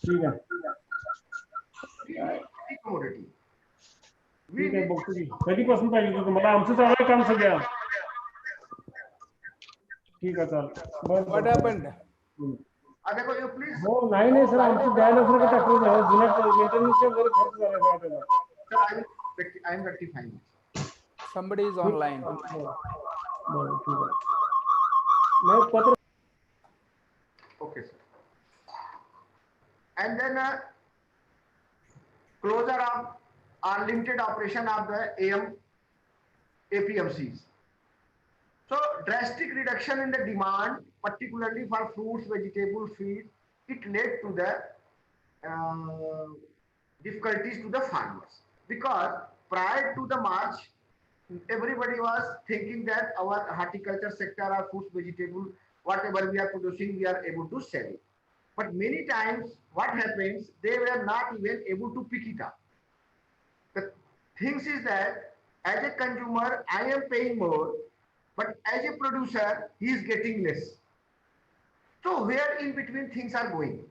ठीक है, We need the commodity. We ठीक आहे, need बघतो की कधी पासून पाहिजे होतं मला, आमचं चालू आहे काम सगळं. ठीक आहे, चालेल. बरं What बरं. happened? देखो you please. हो, नाही सर, आमचं द्यायला सर का टाकलं जुन्या मेंटेनन्सच्या वर खर्च झाला सर त्याला. Sir, I am rectifying. Somebody is online. बरं, ठीक आहे. नाही पत्र. Okay, sir. And then closure of unlimited operation of the AM APMCs. So drastic reduction in the demand, particularly for fruits, vegetable, feed, it led to the difficulties to the farmers, because prior to the March, everybody was thinking that our horticulture sector or fruits, vegetable, whatever we are producing, we are able to sell it. But many times what happens, they were not even able to pick it up. The things is that as a consumer, I am paying more, but as a producer, he is getting less. So where in between things are going?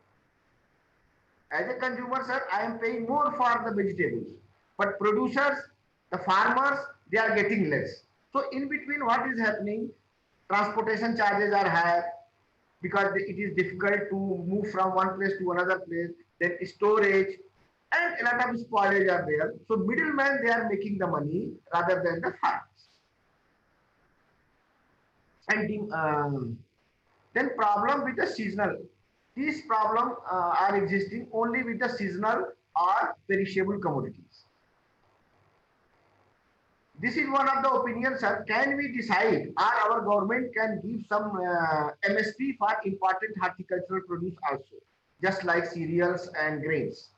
As a consumer, sir, I am paying more for the vegetables, but producers, the farmers, they are getting less. So in between, what is happening? Transportation charges are higher because it is difficult to move from one place to another place. Then storage and a lot of spoilage are there. So middlemen, they are making the money rather than the farmers. And then problem with the seasonal. These problems are existing only with the seasonal or perishable commodities. This is one of the opinions, sir. Can we decide, or our government can give some MSP for important horticultural produce also, just like cereals and grains?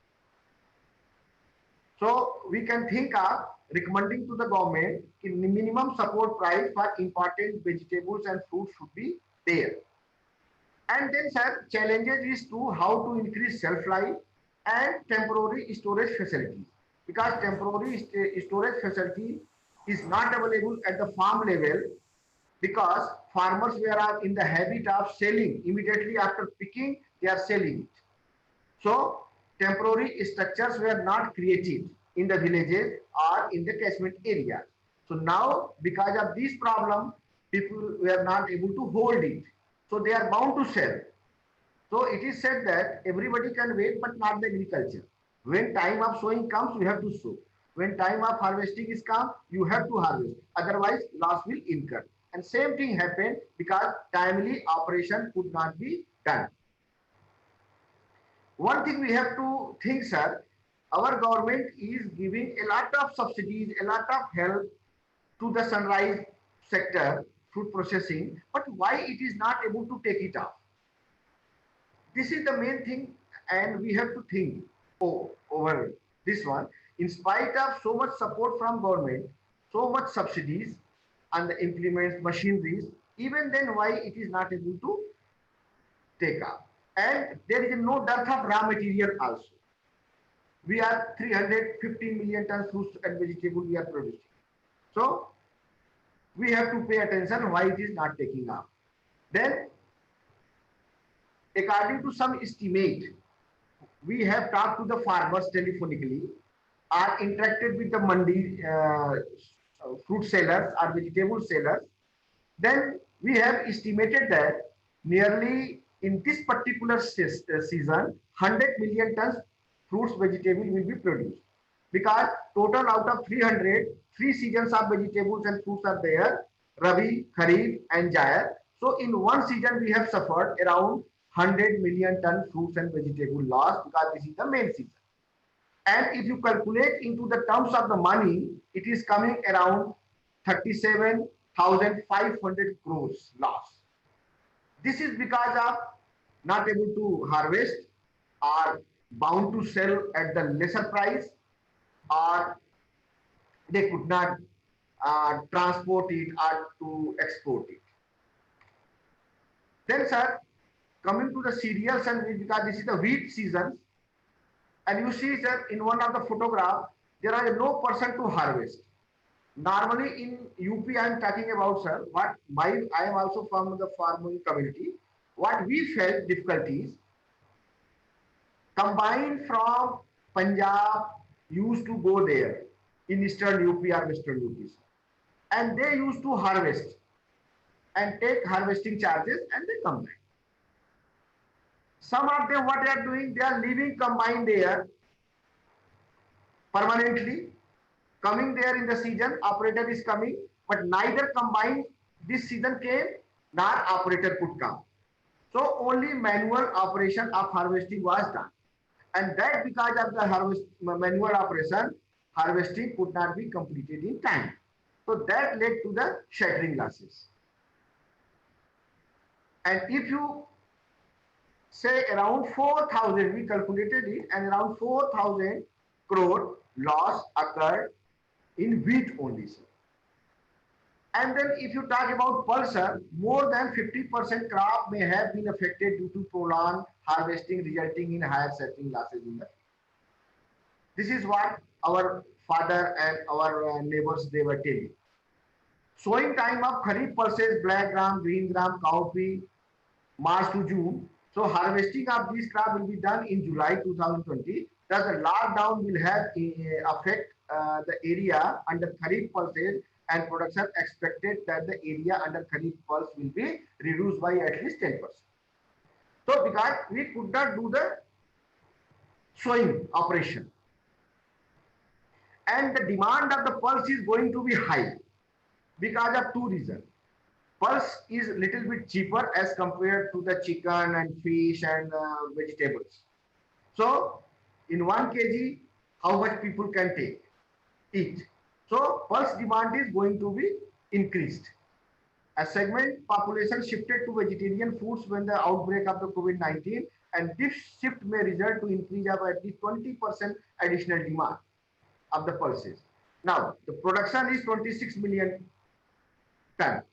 So we can think of recommending to the government minimum support price for important vegetables and fruits should be there. And then, sir, challenges is to how to increase shelf life and temporary storage facilities, because temporary storage facility is not available at the farm level, because farmers were in the habit of selling immediately after picking, they are selling it. So temporary structures were not created in the villages or in the catchment area. So now, because of this problem, people were not able to hold it. So they are bound to sell. So it is said that everybody can wait, but not the agriculture. When time of sowing comes, you have to sow. When time of harvesting is come, you have to harvest. Otherwise, loss will incur. And same thing happened because timely operation could not be done. One thing we have to think, sir, our government is giving a lot of subsidies, a lot of help to the sunrise sector, food processing, but why it is not able to take it up? This is the main thing, and we have to think over this one. In spite of so much support from government, so much subsidies and the implements, machineries, even then why it is not able to take up? And there is no dearth of raw material also. We are 315 million tons fruits and vegetable we are producing. So we have to pay attention why it is not taking up. Then, according to some estimate, we have talked to the farmers telephonically, are interacted with the mandi fruit sellers or vegetable sellers. Then we have estimated that nearly in this particular season, 100 million tons fruits, vegetable will be produced. Because total out of 300, 3 seasons of vegetables and fruits are there, Rabi, Kharif and Jair. So in one season we have suffered around 100 million ton fruits and vegetable loss, because this is the main season. And if you calculate into the terms of the money, it is coming around 37,500 crores loss. This is because of not able to harvest, or bound to sell at the lesser price, or they could not transport it or to export it. Then, sir, coming to the cereals and wheat, because this is the wheat season, and you see, sir, in one of the photograph, there are no person to harvest. Normally in UP, I am talking about, sir, I am also from the farming community. What we felt difficulties, combined from Punjab used to go there in eastern UP or western UP, and they used to harvest and take harvesting charges, and they come back. Some of them, what they are doing, they are leaving combined there permanently, coming there in the season, operator is coming, but neither combined this season came, nor operator could come. So only manual operation of harvesting was done. And that because of the manual operation, harvesting could not be completed in time. So that led to the shattering losses. And if you say around 4,000, we calculated it, and around 4,000 crore loss occurred in wheat only, sir. And then if you talk about pulsar, more than 50% crop may have been affected due to prolonged harvesting, resulting in higher shattering losses in the field. This is what our father and our neighbors, they were telling. Sowing time of Kharif pulses, black gram, green gram, cowpea, March to June. So harvesting of these crop will be done in July 2020. Thus the lockdown will have affect the area under Kharif pulses, and production expected that the area under Kharif pulse will be reduced by at least 10%. So because we could not do the sowing operation, and the demand of the pulse is going to be high because of two reasons. Pulse is little bit cheaper as compared to the chicken and fish and vegetables. So in 1 kg, how much people can eat? So pulse demand is going to be increased. A segment population shifted to vegetarian foods when the outbreak of the COVID-19, and this shift may result to increase of at least 20% additional demand of the pulses. Now the production is 26 million ton.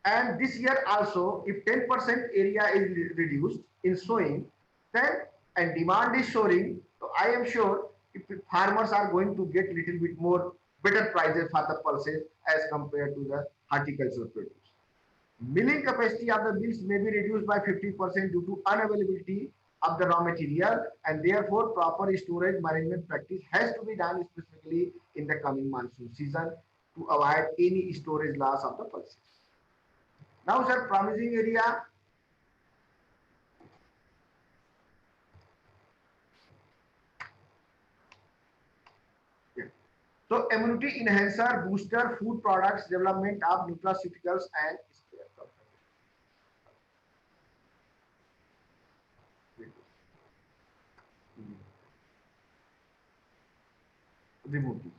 And this year also, if 10% area is reduced in sowing, then and demand is soaring, so I am sure if farmers are going to get little bit more better prices for the pulses as compared to the horticultural produce. Milling capacity of the mills may be reduced by 50% due to unavailability of the raw material, and therefore proper storage management practice has to be done specifically in the coming monsoon season to avoid any storage loss of the pulses. Now, sir, promising area. Yeah. So, immunity enhancer, booster, food products, development of nutraceuticals and remove this.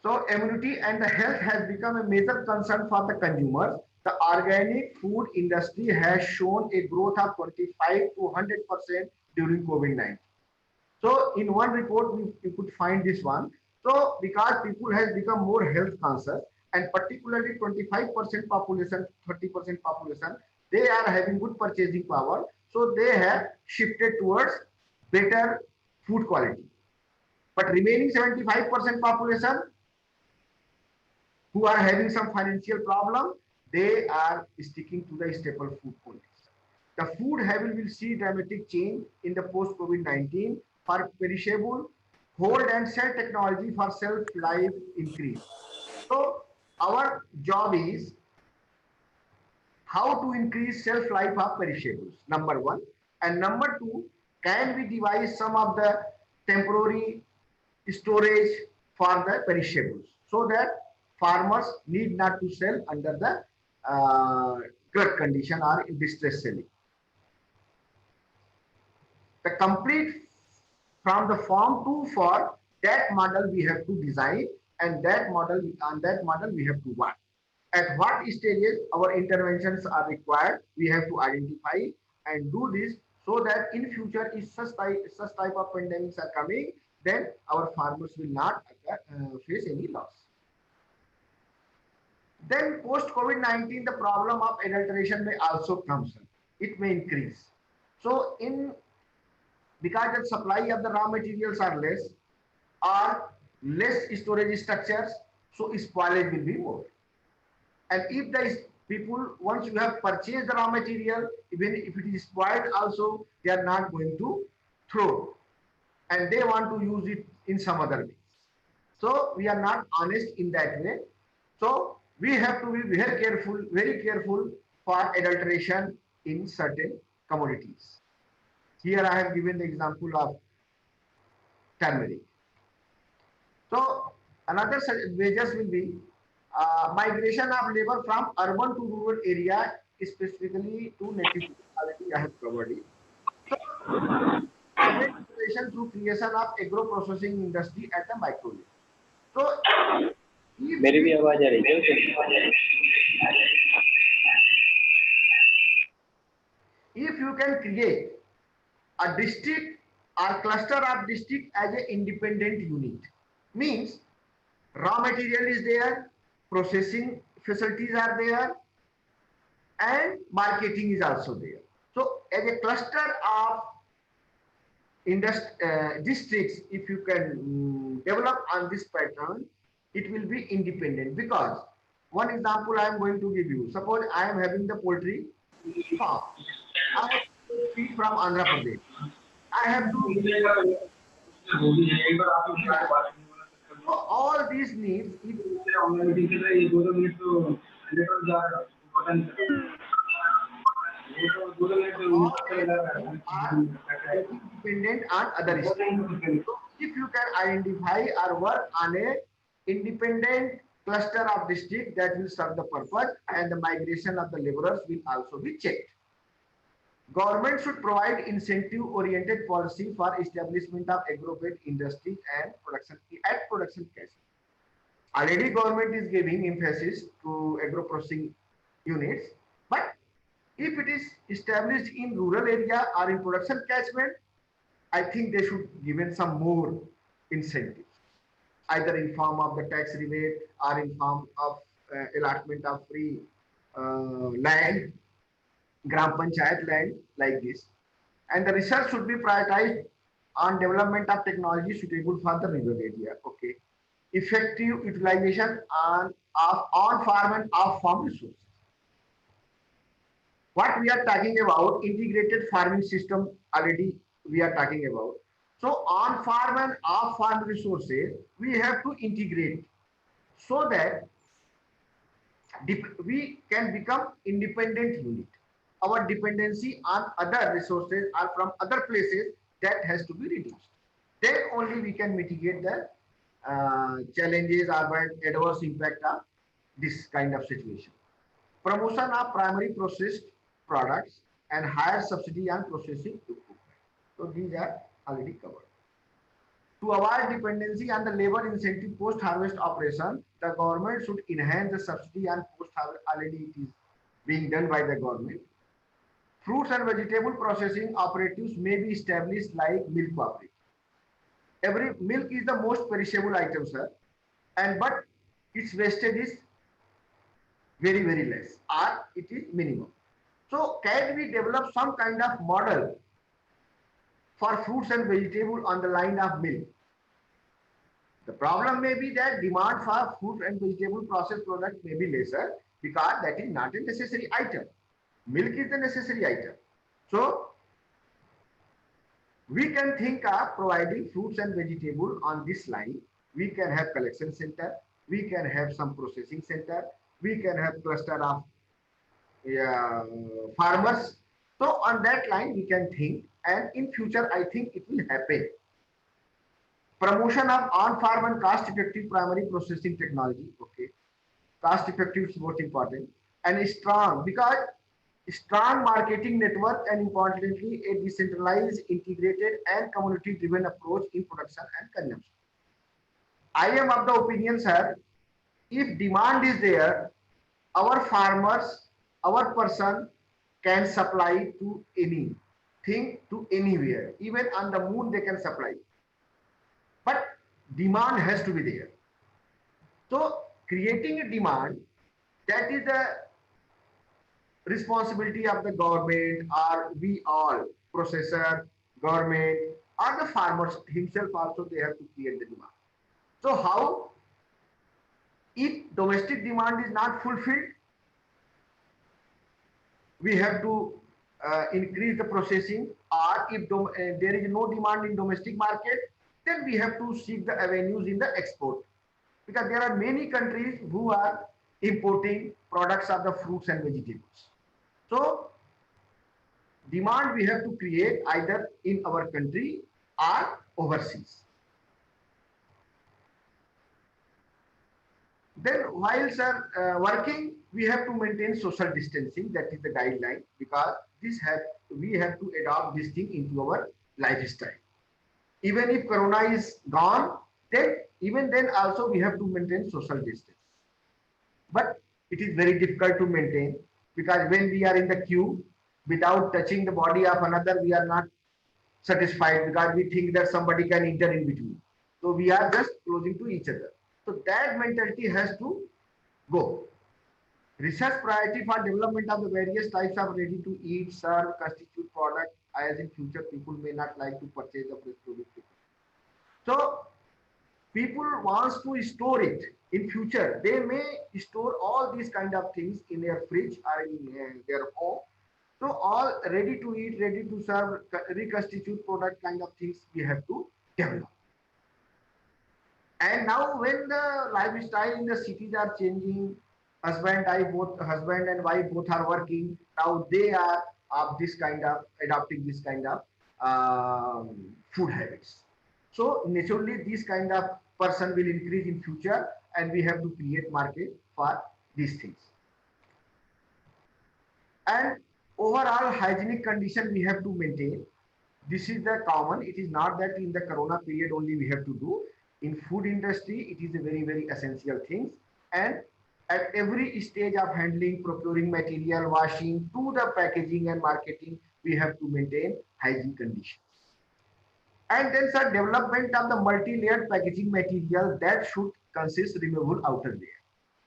So immunity and the health has become a major concern for the consumers. The organic food industry has shown a growth of 25 to 100% during COVID-19. So in one report, we could find this one. So because people has become more health conscious, and particularly 25% population, 30% population, they are having good purchasing power. So they have shifted towards better food quality. But remaining 75% population who are having some financial problem, they are sticking to the staple food only. The food habit will see dramatic change in the post-COVID-19 for perishable, hold and sell technology for shelf-life increase. So our job is how to increase shelf-life of perishables, number one. And number two, can we devise some of the temporary storage for the perishables so that farmers need not to sell under the glut condition or in distress selling. The complete from the farm to fork, that model we have to design, and that model we have to work. At what stages our interventions are required, we have to identify and do this so that in future if such type of pandemics are coming, then our farmers will not face any loss. Then post COVID-19, the problem of adulteration may also come. It may increase. So because the supply of the raw materials are less or less storage structures, so spoilage will be more. And if the People, once you have purchased the raw material, even if it is spoiled also, they are not going to throw, and they want to use it in some other way. So we are not honest in that way. So we have to be very careful for adulteration in certain commodities. Here I have given the example of turmeric. So another wages will be migration of labor from urban to rural area, specifically to native people. Already I have covered it. So private innovation through creation of agro processing industry at the micro level. So मेरी भी आवाज आ रही है if you can create a district or cluster of district as an independent unit, means raw material is there, processing facilities are there, and marketing is also there. So as a cluster of districts, if you can develop on this pattern, it will be independent. Because one example I am going to give you, suppose I am having the poultry farm, I have to feed from Andhra Pradesh, I have to so all these needs, if all are dependent on other states. So if you can identify or work on a independent cluster of district, that will serve the purpose, and the migration of the laborers will also be checked. Government should provide incentive-oriented policy for establishment of agro-based industries and production at production capacity. Already government is giving emphasis to agro-processing units, but if it is established in rural area or in production catchment, I think they should given some more incentives, either in form of the tax rebate or in form of allotment of free land, gram panchayat land like this. And the research should be prioritized on development of technology suitable for the rural area. Okay. Effective utilization of on-farm and off-farm resources. What we are talking about, integrated farming system, already we are talking about. So on-farm and off-farm resources, we have to integrate so that we can become independent unit. Our dependency on other resources or from other places, that has to be reduced. Then only we can mitigate the challenges or adverse impact of this kind of situation. Promotion of primary processed products and higher subsidy on processing equipment. So these are already covered. To avoid dependency on the labor incentive post-harvest operation, the government should enhance the subsidy on post-harvest. Already it is being done by the government. Fruits and vegetable processing operatives may be established like milk cooperative. Every milk is the most perishable item, sir, and but its wastage is very, very less, or it is minimum. So can we develop some kind of model for fruits and vegetable on the line of milk? The problem may be that demand for fruit and vegetable processed product may be lesser because that is not a necessary item. Milk is the necessary item. So we can think of providing fruits and vegetable on this line. We can have collection center, we can have some processing center, we can have cluster of farmers. So on that line we can think, and in future I think it will happen. Promotion of on-farm and cost-effective primary processing technology. Okay, cost-effective is most important, and strong, because strong marketing network, and importantly a decentralized, integrated and community-driven approach in production and consumption. I am of the opinion, sir, if demand is there, our farmers, our person can supply to anything, to anywhere. Even on the moon they can supply. But demand has to be there. So creating a demand, that is the responsibility of the government, or we all, processor, government, or the farmers himself also, they have to create the demand. So how, if domestic demand is not fulfilled, we have to increase the processing, or if there is no demand in domestic market, then we have to seek the avenues in the export, because there are many countries who are importing products of the fruits and vegetables. So demand we have to create either in our country or overseas. Then while working, we have to maintain social distancing. That is the guideline, because we have to adopt this thing into our lifestyle. Even if corona is gone, then even then also we have to maintain social distance. But it is very difficult to maintain, because when we are in the queue without touching the body of another, we are not satisfied, because we think that somebody can enter in between. So we are just closing to each other. So that mentality has to go. Research priority for development of the various types of ready to eat, serve, constitute product, as in future people may not like to purchase the fresh produce. So people wants to store it in future. They may store all these kind of things in their fridge or in their home. So all ready to eat, ready to serve, reconstitute product kind of things we have to develop. And now when the lifestyle in the cities are changing, husband and wife both are working. Now they are of this kind of adopting this kind of food habits. So naturally, this kind of person will increase in future, and we have to create market for these things. And overall hygienic condition we have to maintain. This is the common. It is not that in the corona period only we have to do. In food industry, it is a very essential thing. And at every stage of handling, procuring material, washing, to the packaging and marketing, we have to maintain hygiene conditions. And then sir, development of the multi-layered packaging material that should consist removable outer layer.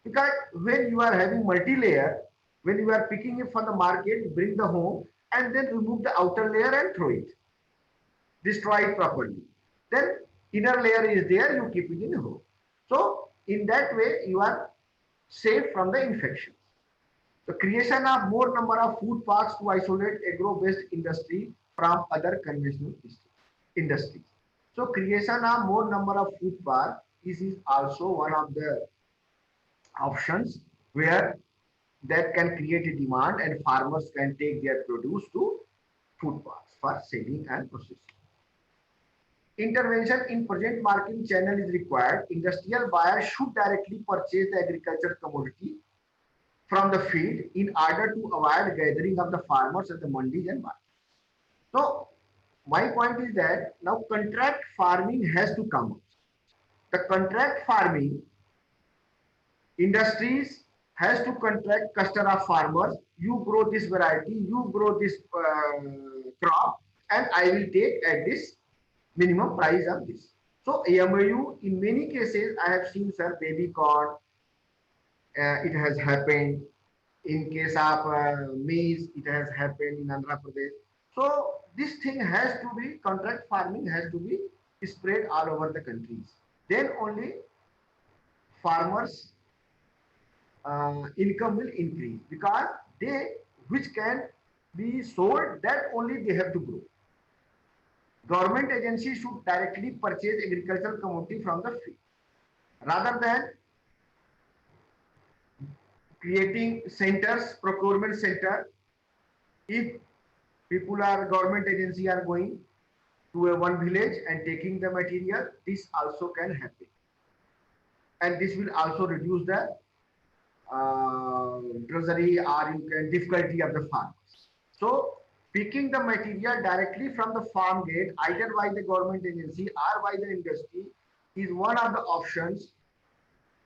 Because when you are having multi-layer, when you are picking it from the market, bring the home and then remove the outer layer and throw it. Destroy it properly. Then inner layer is there, you keep it in home. So in that way, you are safe from the infections. The creation of more number of food parks to isolate agro-based industry from other conventional industries. So creation of more number of food parks is also one of the options where that can create a demand and farmers can take their produce to food parks for selling and processing. Intervention in present marketing channel is required. Industrial buyers should directly purchase the agriculture commodity from the field in order to avoid gathering of the farmers at the mandis and markets. So my point is that now contract farming has to come up. The contract farming industries has to contract cluster of farmers. You grow this variety, you grow this crop, and I will take at this minimum price of this. So AMOU, in many cases, I have seen, sir, baby corn, it has happened. In case of maize, it has happened in Andhra Pradesh. So this thing has to be, contract farming has to be spread all over the countries. Then only farmers' income will increase, because they, which can be sold, that only they have to grow. Government agencies should directly purchase agricultural commodity from the field, rather than creating centers, procurement center. If people are, government agency are going to a one village and taking the material, this also can happen. And this will also reduce the treasury or you can difficulty of the farmers. So picking the material directly from the farm gate, either by the government agency or by the industry, is one of the options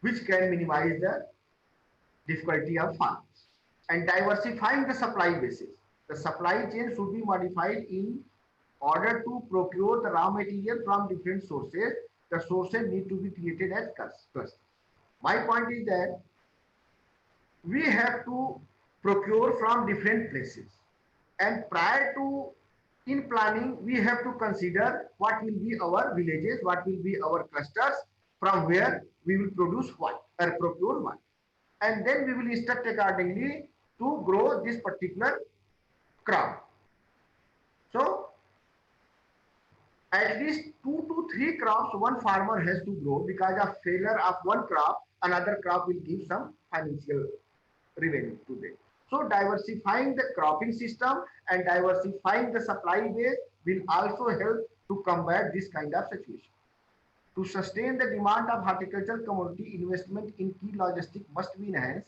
which can minimize the difficulty of farmers. And diversifying the supply basis. The supply chain should be modified in order to procure the raw material from different sources. The sources need to be created as clusters. My point is that we have to procure from different places. And prior to, in planning, we have to consider what will be our villages, what will be our clusters, from where we will produce what or procure what. And then we will instruct accordingly to grow this particular crop. So at least 2 to 3 crops one farmer has to grow, because of failure of one crop, another crop will give some financial revenue to them. So diversifying the cropping system and diversifying the supply base will also help to combat this kind of situation. To sustain the demand of horticultural commodity, investment in key logistics must be enhanced.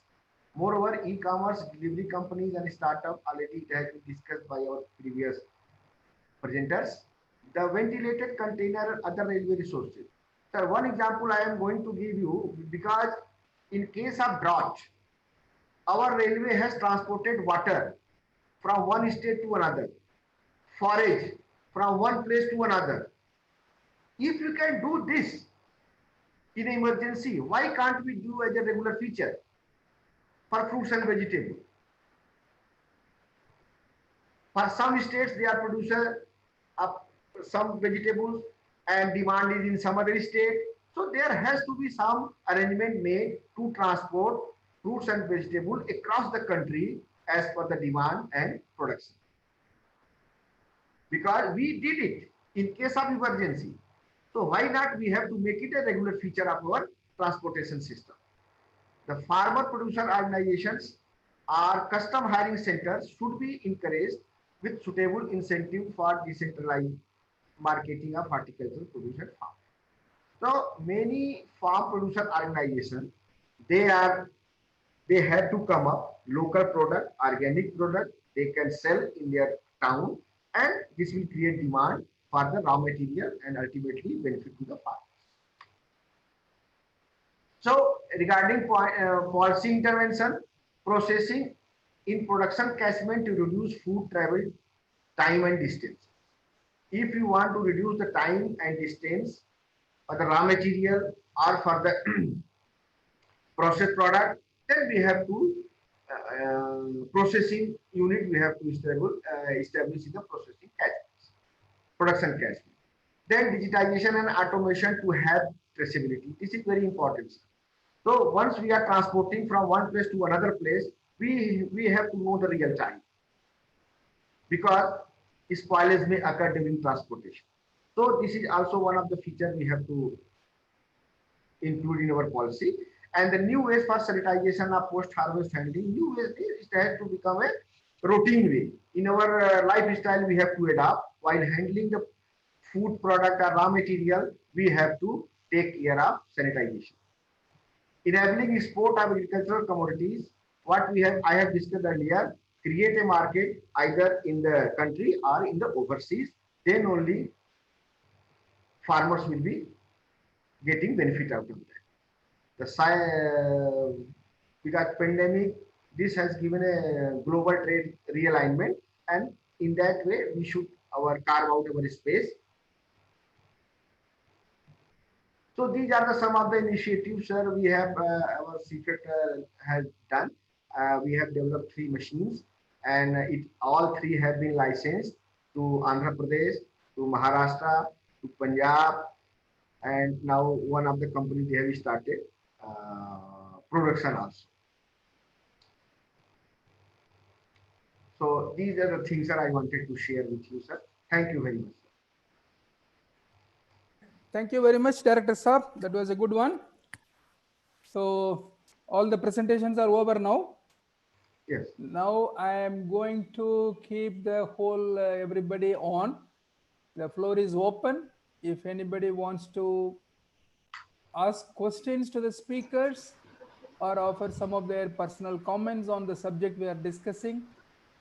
Moreover, e-commerce, delivery companies and startup, already it has been discussed by our previous presenters. The ventilated container and other railway resources. Sir, one example I am going to give you, because in case of drought, our railway has transported water from one state to another, forage from one place to another. If you can do this in emergency, why can't we do as a regular feature for fruits and vegetables? For some states, they are producer of some vegetables and demand is in some other state. So there has to be some arrangement made to transport fruits and vegetables across the country as per the demand and production. Because we did it in case of emergency. So why not we have to make it a regular feature of our transportation system? The farmer producer organizations or custom hiring centers should be encouraged with suitable incentive for decentralized marketing of horticultural producer farm. So many farm producer organizations, they have to come up local product, organic product they can sell in their town, and this will create demand for the raw material and ultimately benefit to the farmers. So regarding policy intervention, processing in production catchment to reduce food travel time and distance. If you want to reduce the time and distance for the raw material or for the processed product, then we have to processing unit we have to establish in the processing catchments, production catchment. Then digitization and automation to have traceability. This is very important. So once we are transporting from one place to another place, we have to know the real time, because spoilage may occur during transportation. So this is also one of the features we have to include in our policy. And the new ways for sanitization of post-harvest handling, new ways, it has to become a routine way. In our lifestyle, we have to adopt. While handling the food product or raw material, we have to take care of sanitization. Enabling export of agricultural commodities, what I have discussed earlier, create a market either in the country or in the overseas, then only farmers will be getting benefit out of that. Because pandemic, this has given a global trade realignment, and in that way we should carve out our space. So these are some of the initiatives, sir, we have our CIPHET has done. We have developed 3 machines, and all 3 have been licensed to Andhra Pradesh, to Maharashtra, to Punjab, and now one of the companies they have started production also. So these are the things that I wanted to share with you, sir. Thank you very much. Thank you very much, Director Saab. That was a good one. So all the presentations are over now. Yes. Now I am going to keep the whole everybody on. The floor is open. If anybody wants to ask questions to the speakers or offer some of their personal comments on the subject we are discussing,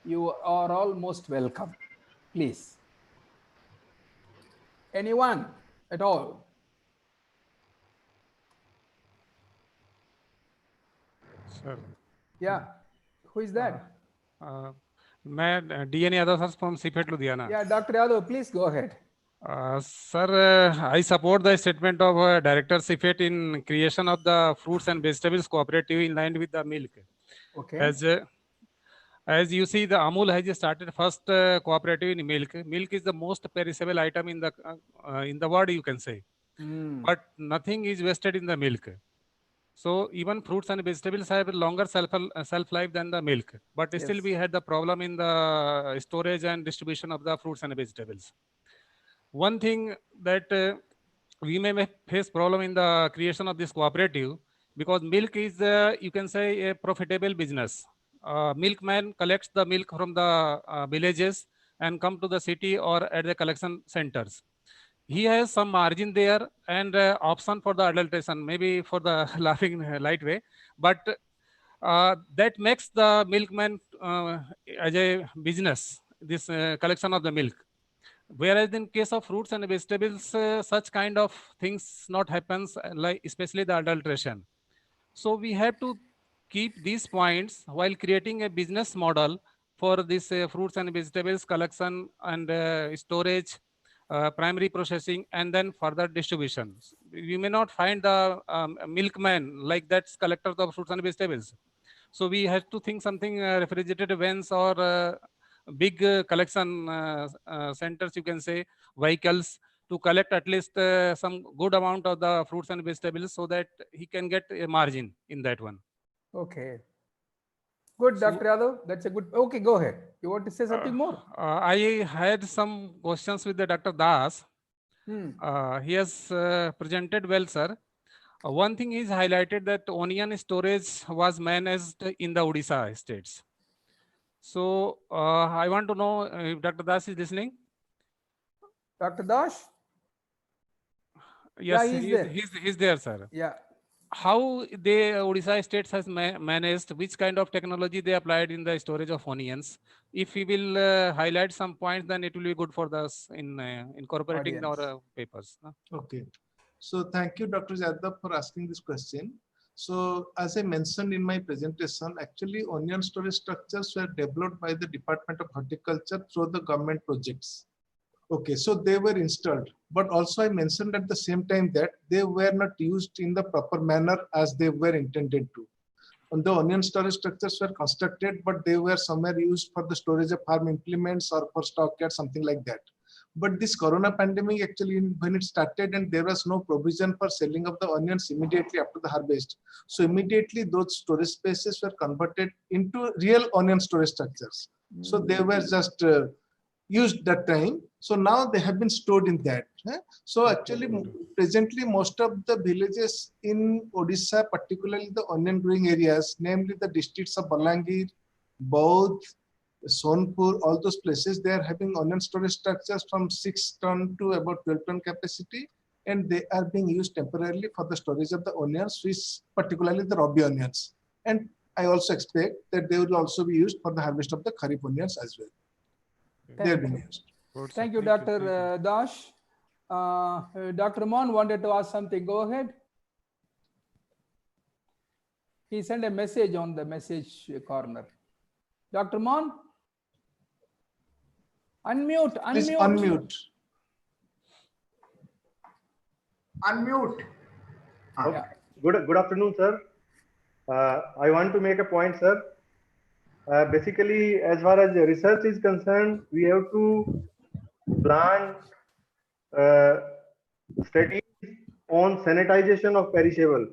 you are all most welcome. Please. Anyone at all? Sir. Yeah. Who is that? मैं DN Yadav sir from CIPHET Ludhiana. Yeah, Dr. Yadav, please go ahead. Sir, I support the statement of Director CIPHET in creation of the fruits and vegetables cooperative in line with the milk. Okay. As you see, the Amul has started first cooperative in milk. Milk is the most perishable item in the world, you can say. But nothing is wasted in the milk. So even fruits and vegetables have a longer shelf life than the milk, but still Yes. we had the problem in the storage and distribution of the fruits and vegetables. One thing that we may face problem in the creation of this cooperative, because milk is you can say a profitable business. Milkman collects the milk from the villages and come to the city or at the collection centers. He has some margin there and option for the adulteration, maybe for the laughing light way, but that makes the milkman as a business, this collection of the milk. Whereas in case of fruits and vegetables, such kind of things not happens, like especially the adulteration. So we have to keep these points while creating a business model for this fruits and vegetables collection and storage, primary processing, and then further distribution. You may not find the milkman like that's collector of fruits and vegetables. So we have to think something refrigerated vans or big collection centers, you can say, vehicles to collect at least some good amount of the fruits and vegetables so that he can get a margin in that one. Okay. Good, So, Dr. Yadav. That's a good. Okay, go ahead. You want to say something more? I had some questions with the Dr. Das. Hmm. He has presented well, sir. One thing is highlighted that onion storage was managed in the Odisha states. So I want to know if Dr. Das is listening. Dr. Dash? Yes, Yeah, he's there. he's there, sir. Yeah. How the Odisha states has managed, which kind of technology they applied in the storage of onions? If we will highlight some points, then it will be good for us in incorporating Audience. our papers. No? Okay. So thank you, Dr. Yadav, for asking this question. So as I mentioned in my presentation, actually onion storage structures were developed by the Department of Horticulture through the government projects. Okay, so they were installed, but also I mentioned at the same time that they were not used in the proper manner as they were intended to. And the onion storage structures were constructed, but they were somewhere used for the storage of farm implements or for stockyard, something like that. But this corona pandemic actually, when it started and there was no provision for selling of the onions immediately after the harvest. So immediately those storage spaces were converted into real onion storage structures. So they were just used that time. So now they have been stored in that. So actually, presently, most of the villages in Odisha, particularly the onion growing areas, namely the districts of Balangir, Baudh, Sonpur, all those places, they are having onion storage structures from 6 ton to about 12 ton capacity, and they are being used temporarily for the storage of the onions, which particularly the Rabi onions. And I also expect that they will also be used for the harvest of the Kharif onions as well. They are being used. Good, Thank sir. you, Dr. Dash. Dr. Mon wanted to ask something. Go ahead. He sent a message on the message corner. Dr. Mon? Unmute, Please unmute. Unmute. Yeah. Good afternoon, sir. I want to make a point, sir. Basically, as far as the research is concerned, we have to plan studies on sanitization of perishable.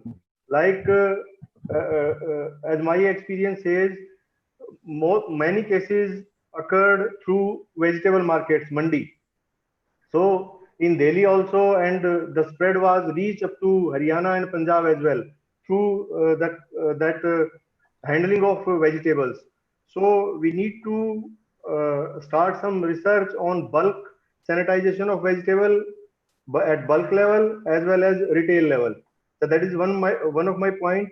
Like, as my experience says, many cases occurred through vegetable markets, mandi. So in Delhi also, and the spread was reached up to Haryana and Punjab as well through that handling of vegetables. So we need to start some research on bulk sanitization of vegetable at bulk level as well as retail level. So that is one of my point.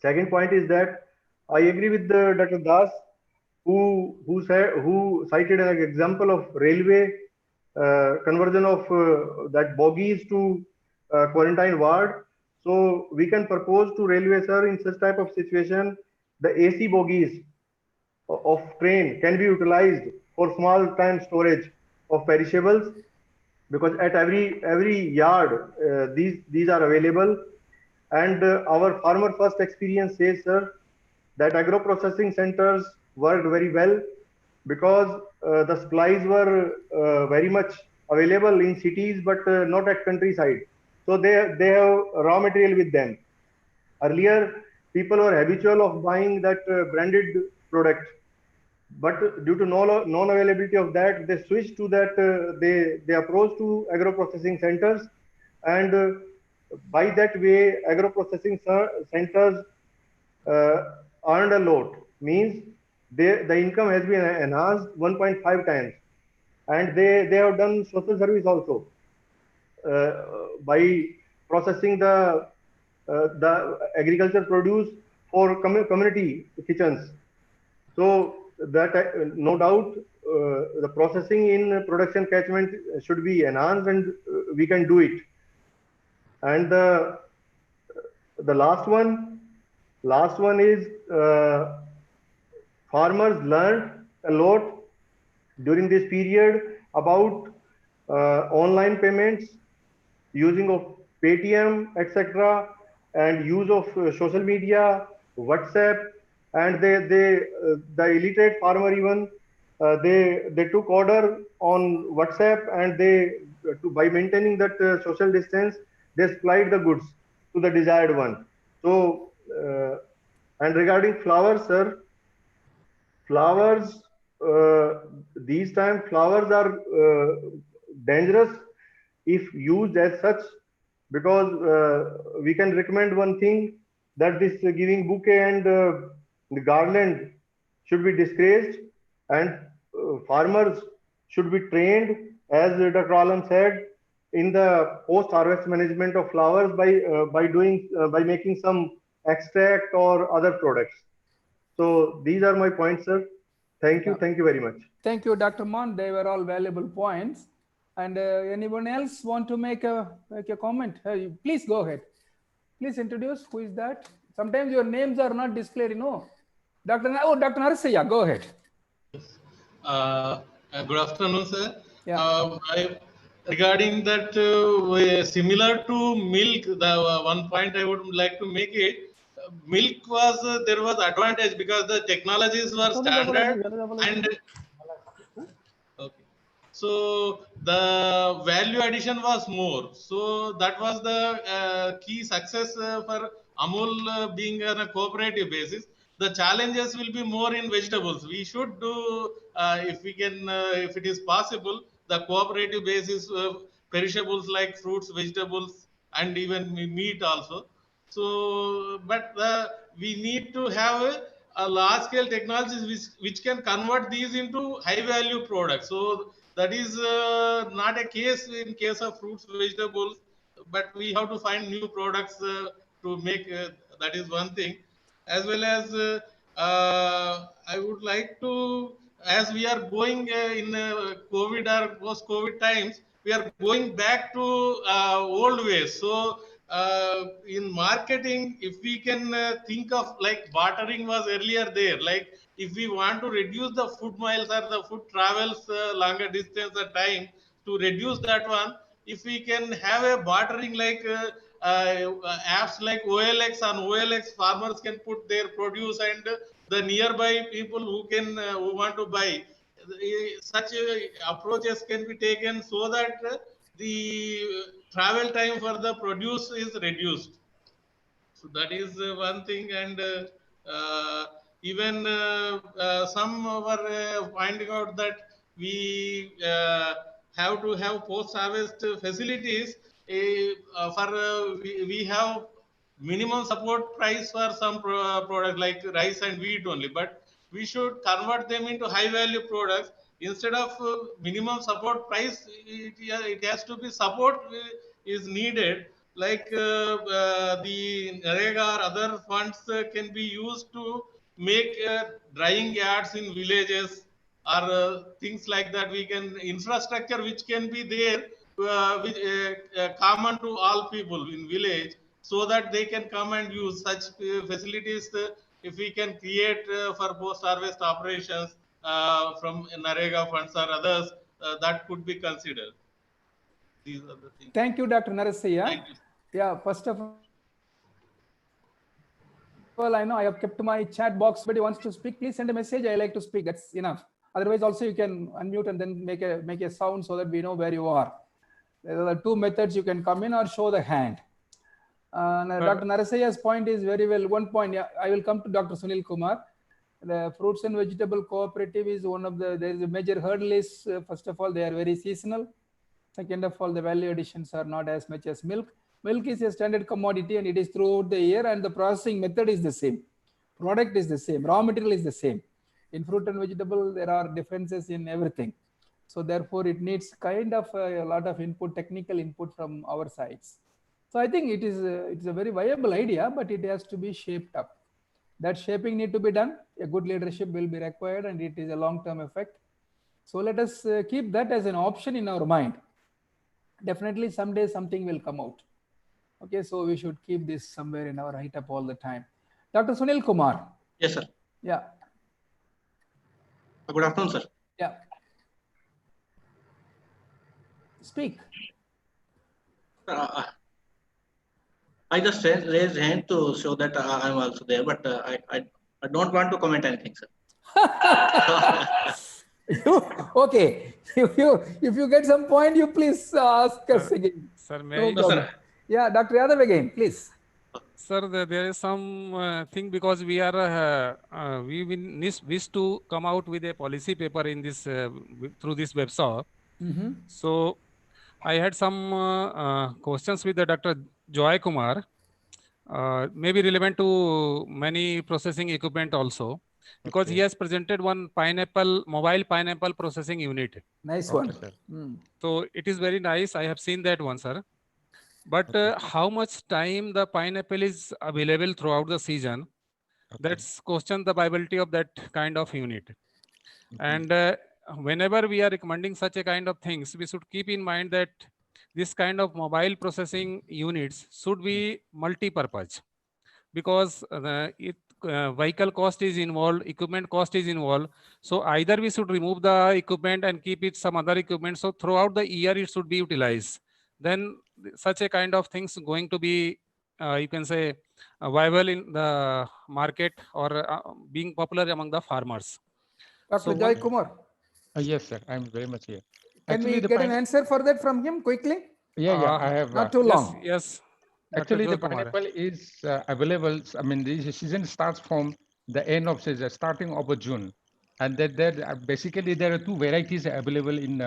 Second point is that I agree with Dr. Das, who cited an example of railway conversion of that bogies to quarantine ward. So we can propose to railway, sir, in such type of situation, the AC bogies of train can be utilized for small time storage of perishables, because at every yard these are available. And our farmer first experience says, sir, that agro processing centers worked very well because the supplies were very much available in cities, but not at countryside. So they have raw material with them. Earlier, people were habitual of buying that branded product, but due to non-availability of that, they switched to that. They approached to agro-processing centers, and by that way, agro-processing centers earned a lot. Means the income has been enhanced 1.5 times, and they have done social service also by processing the agriculture produce for community kitchens. So that no doubt the processing in production catchment should be enhanced, and we can do it. And the last one is farmers learned a lot during this period about online payments, using of Paytm, etc., and use of social media, WhatsApp, and the illiterate farmer even they took order on WhatsApp, and by maintaining that social distance, they supplied the goods to the desired one. So and regarding flowers, sir, flowers these time flowers are dangerous if used as such, because we can recommend one thing, that this giving bouquet and the garland should be discouraged, and farmers should be trained, as Dr. Alam said, in the post-harvest management of flowers by making some extract or other products. So these are my points, sir. Thank you very much. Thank you, Dr. Mon. They were all valuable points. And anyone else want to make a comment? Please go ahead. Please introduce. Who is that? Sometimes your names are not displayed, you know. Dr. Narasaya, go ahead. Good afternoon, sir. Yeah. Regarding that, similar to milk, the one point I would like to make it, milk was there was advantage because the technologies were standard and okay. So the value addition was more. So that was the key success for Amul being on a cooperative basis. The challenges will be more in vegetables. We should do, if we can, if it is possible, the cooperative basis perishables like fruits, vegetables, and even meat also. So, but we need to have a large scale technologies which can convert these into high value products. So that is not a case in case of fruits, vegetables, but we have to find new products to make. That is one thing. As well as I would like to, as we are going in COVID or post-COVID times, we are going back to old ways. So in marketing, if we can think of like bartering was earlier there, like if we want to reduce the food miles or the food travels longer distance or time, to reduce that one, if we can have a bartering like apps like OLX, on OLX farmers can put their produce and the nearby people who can who want to buy, such approaches can be taken so that the travel time for the produce is reduced. So that is one thing. And even some were finding out that we have to have post-harvest facilities. We have minimum support price for some product like rice and wheat only, but we should convert them into high value products. Instead of minimum support price, it has to be support is needed, like the NREGA or other funds can be used to make drying yards in villages or things like that. We can infrastructure which can be there, which, common to all people in village, so that they can come and use such facilities. If we can create for post-harvest operations from NREGA funds or others, that could be considered. These are the things. Thank you, Dr. Narasaya. Thank you. Yeah, first of all, I know I have kept my chat box. If anybody wants to speak, please send a message. I like to speak. That's enough. Otherwise, also you can unmute and then make a sound so that we know where you are. There are two methods: you can come in or show the hand. Dr. Narasaya's point is very well. One point, yeah, I will come to Dr. Sunil Kumar. The fruits and vegetable cooperative is one of the, there is a major hurdle is, first of all, they are very seasonal. Second of all, the value additions are not as much as milk. Milk is a standard commodity and it is throughout the year, and the processing method is the same. Product is the same, raw material is the same. In fruit and vegetable, there are differences in everything. So therefore, it needs kind of a lot of input, technical input from our sides. So I think it is it's a very viable idea, but it has to be shaped up. That shaping need to be done. A good leadership will be required, and it is a long-term effect. So let us keep that as an option in our mind. Definitely someday something will come out. Okay, so we should keep this somewhere in our write-up all the time. Dr. Sunil Kumar. Yes, sir. Yeah. Good afternoon, sir. Yeah. Speak. I just raised hand to show that I'm also there, but I don't want to comment anything, sir. Okay. If you get some point, you please ask us again. Sir, may No, sir. Yeah, Dr. Yadav again, please. Sir, there is some thing, because we are we wish to come out with a policy paper in this through this website. So I had some questions with the Dr. Joy Kumar, maybe relevant to many processing equipment also, because he has presented one mobile pineapple processing unit. Nice one. So it is very nice. I have seen that one, sir. But how much time the pineapple is available throughout the season? That's question the viability of that kind of unit. And whenever we are recommending such a kind of things, we should keep in mind that this kind of mobile processing units should be multi-purpose, because vehicle cost is involved, equipment cost is involved. So either we should remove the equipment and keep it some other equipment. So throughout the year, it should be utilized. Then such a kind of things going to be, you can say, viable in the market, or being popular among the farmers. Dr. Joy Kumar. Yes, sir. I'm very much here. Can we get an answer for that from him quickly? Yeah, I have. Not too long. Yes. Actually, the pineapple is available. I mean, the season starts from the end of season, starting of June, and that basically there are two varieties available in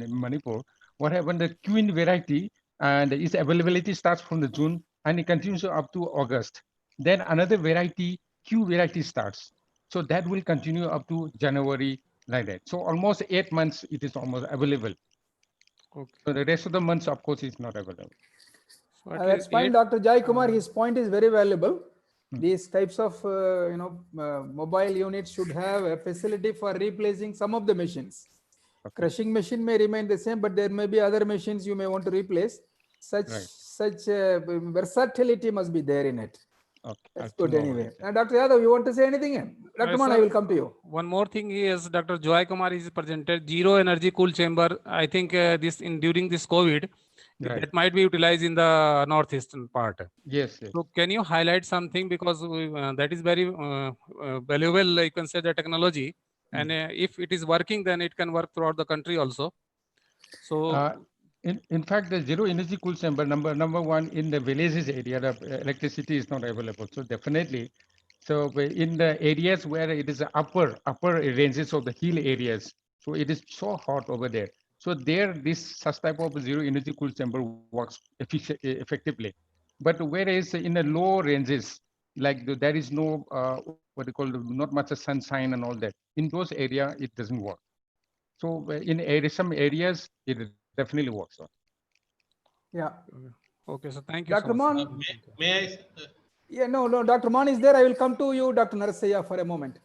Manipur. What happened? The queen variety, and its availability starts from the June and it continues up to August. Then another variety, Q variety, starts. So that will continue up to January, like that. So almost 8 months it is almost available. Okay. So the rest of the months, of course, is not available. That's fine, Dr. Jai Kumar. His point is very valuable. These types of mobile units should have a facility for replacing some of the machines. Crushing machine may remain the same, but there may be other machines you may want to replace. Such versatility must be there in it. That's good anyway. And Dr. Yadav, you want to say anything? Dr. Man, I will come to you. One more thing is Dr. Joy Kumar is presented zero energy cool chamber. I think during this COVID, that might be utilized in the northeastern part. Yes. So can you highlight something, because that is very valuable, you can say, the technology, and if it is working, then it can work throughout the country also. So in fact, the zero energy cool chamber, number one, in the villages area, the electricity is not available. So definitely, so in the areas where it is upper ranges of the hill areas, so it is so hot over there. So there, such type of zero energy cool chamber works effectively. But whereas in the low ranges, like there is no not much sunshine and all that, in those areas it doesn't work. So in some areas it definitely works. Yeah. Okay, so thank you. Dr. Mon, may I? Yeah, no, Dr. Mon is there. I will come to you, Dr. Narasaya, for a moment.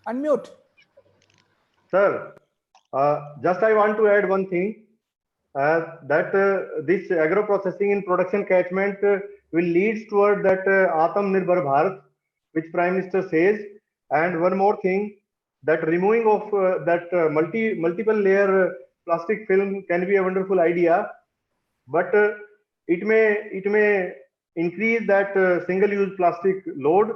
Unmute. Sir, just I want to add one thing, that this agro-processing in production catchment will lead toward that Atmanirbhar Bharat, which Prime Minister says. And one more thing, that removing of that multiple layer plastic film can be a wonderful idea, but it may increase that single-use plastic load.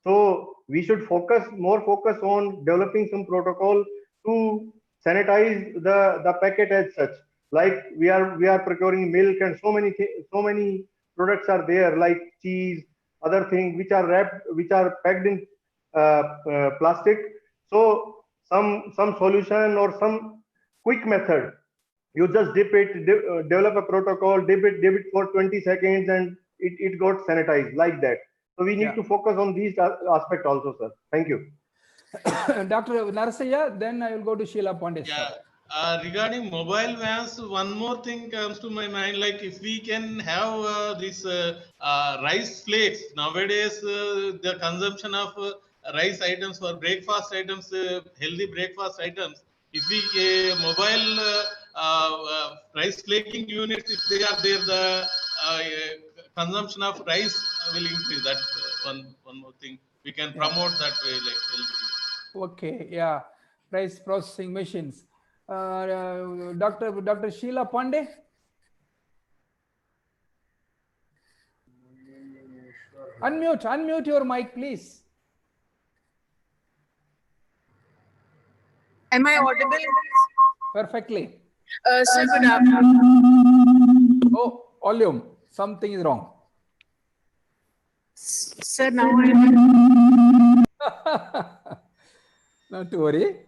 So we should more focus on developing some protocol to sanitize the packet as such. Like we are procuring milk, and so many products are there, like cheese, other things which are wrapped, which are packed in plastic. So some solution or some quick method, you just dip it, develop a protocol, dip it for 20 seconds, and it got sanitized like that. So we need to focus on these aspects also, sir. Thank you. Dr. Narasaya, then I will go to Sheila Pandey. Yeah. Regarding mobile vans, one more thing comes to my mind. Like if we can have this rice flakes nowadays, the consumption of rice items or breakfast items, healthy breakfast items. If we mobile rice flaking units, if they are there, the consumption of rice will increase. That one more thing we can promote that way, like healthy. Okay, yeah, rice processing machines. Dr. Sheila Pandey. Unmute your mic, please. Am I audible? Perfectly. Sir, good afternoon. Oh, volume. Something is wrong. Sir, now I'm... Not to worry.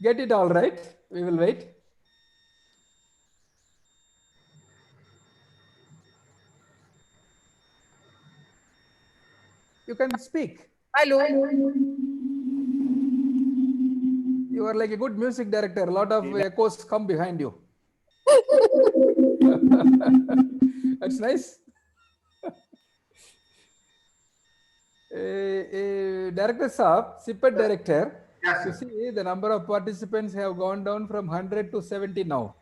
Get it all right. We will wait. You can speak. Hello. You are like a good music director. A lot of echoes come behind you. That's nice. Director Saab, CIPHET director. Yes, you see the number of participants have gone down from 100 to 70 now.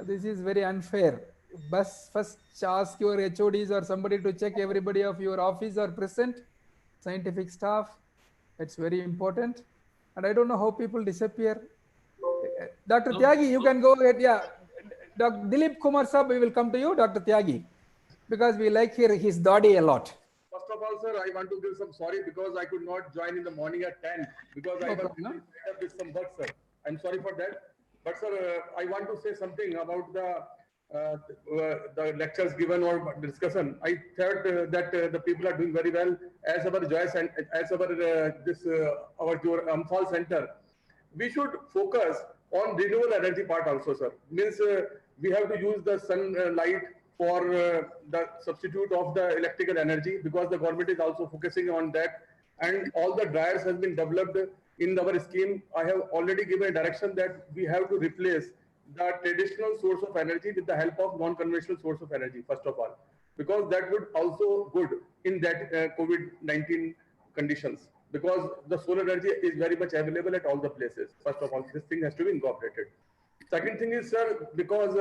This is very unfair. First ask your HODs or somebody to check everybody of your office are present, scientific staff. It's very important. And I don't know how people disappear. Dr. Tyagi, you can go ahead. Yeah. Dr. Dilip Kumar Saab, we will come to you, Dr. Tyagi, because we like his Dodi a lot. First of all, sir, I want to give some sorry because I could not join in the morning at 10 because I was busy with some work, sir. I'm sorry for that. But, sir, I want to say something about the lectures given or discussion. I thought that the people are doing very well as our Joyce and as our our Amphal Center. We should focus on renewable energy part also, sir. Means we have to use the sunlight for the substitute of the electrical energy because the government is also focusing on that, and all the dryers has been developed in our scheme. I have already given a direction that we have to replace the traditional source of energy with the help of non-conventional source of energy, first of all, because that would also good in that COVID-19 conditions, because the solar energy is very much available at all the places. First of all, this thing has to be incorporated. Second thing is, sir, because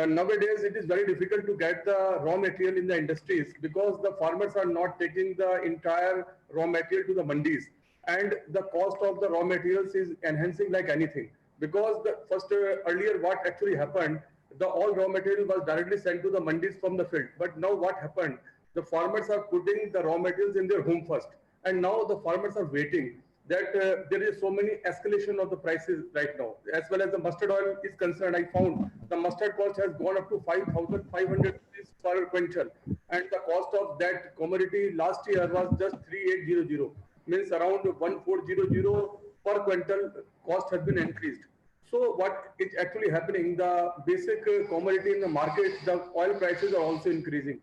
nowadays it is very difficult to get the raw material in the industries because the farmers are not taking the entire raw material to the mandis, and the cost of the raw materials is enhancing like anything. Because the first earlier what actually happened, the all raw material was directly sent to the mandis from the field. But now what happened, the farmers are putting the raw materials in their home first, and now the farmers are waiting that there is so many escalation of the prices right now. As well as the mustard oil is concerned, I found the mustard cost has gone up to 5,500 rupees per quintal, and the cost of that commodity last year was just 3,800, means around 1,400 per quintal cost has been increased. So what is actually happening, the basic commodity in the market, the oil prices are also increasing.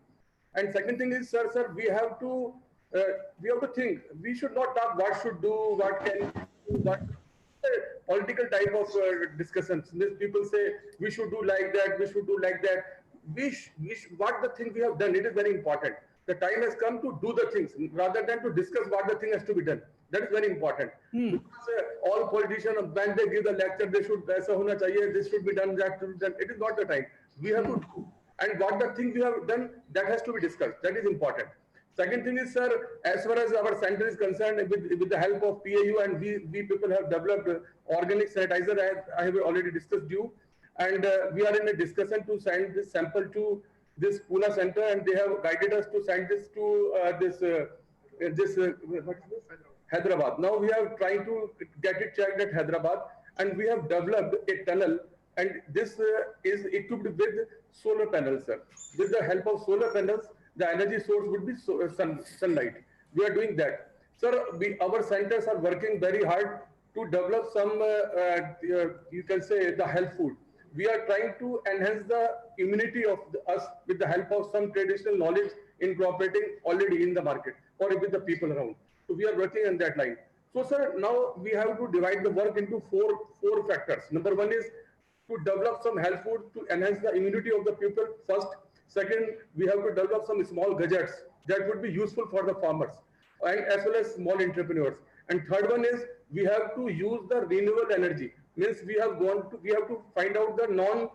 And second thing is, sir, we have to think. We should not talk what should do, what can do, what political type of discussions. These people say we should do like that, we should do like that. What the thing we have done, it is very important. The time has come to do the things rather than to discuss what the thing has to be done. That is very important. Because all politicians, when they give the lecture, they should, aisa hona chahiye, this should be done, that should be done. It is not the time. We have to do. And what the thing we have done, that has to be discussed. That is important. Second thing is, sir, as far as our center is concerned, with the help of PAU, and we people have developed organic sanitizer, as I have already discussed you. And we are in a discussion to send this sample to this Pune center, and they have guided us to send this to Hyderabad. Now we are trying to get it checked at Hyderabad, and we have developed a tunnel, and this is equipped with solar panels, sir. With the help of solar panels, the energy source would be sunlight. We are doing that. Sir, our centers are working very hard to develop some, you can say, the health food. We are trying to enhance the immunity of us with the help of some traditional knowledge incorporating already in the market or with the people around. So we are working on that line. So, sir, now we have to divide the work into four factors. Number one is to develop some health food to enhance the immunity of the people first. Second, we have to develop some small gadgets that would be useful for the farmers and as well as small entrepreneurs. And third one is we have to use the renewable energy. Means we have to find out the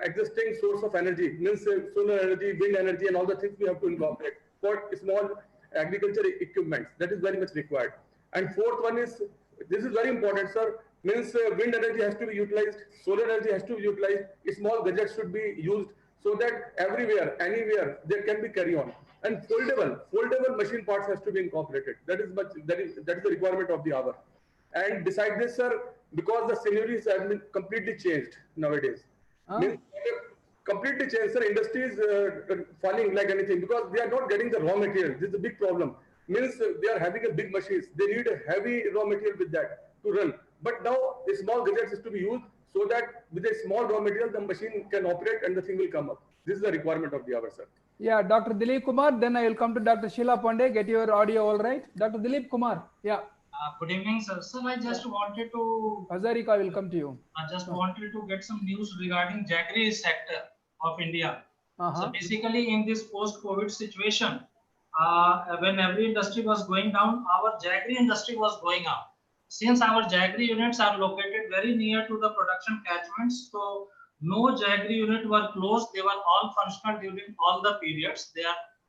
existing source of energy. Means solar energy, wind energy, and all the things we have to incorporate for small agriculture equipments. That is very much required. And fourth one is, this is very important, sir. Means wind energy has to be utilized, solar energy has to be utilized. Small gadgets should be used so that everywhere, anywhere, there can be carry on. And foldable machine parts has to be incorporated. That is the requirement of the hour. And beside this, sir, because the scenarios have been completely changed nowadays. Means, completely changed, sir. Industry is falling like anything because they are not getting the raw material. This is a big problem. Means they are having a big machines. They need a heavy raw material with that to run. But now a small gadgets is to be used so that with a small raw material, the machine can operate and the thing will come up. This is the requirement of the hour, sir. Yeah, Dr. Dilip Kumar, then I will come to Dr. Sheila Pandey. Get your audio all right. Dr. Dilip Kumar, yeah. Good evening, sir. Sir, I just wanted to... Hazarika will come to you. I just wanted to get some news regarding jaggery sector of India. So basically in this post-COVID situation, when every industry was going down, our jaggery industry was going up. Since our jaggery units are located very near to the production catchments, so no jaggery unit were closed. They were all functional during all the periods.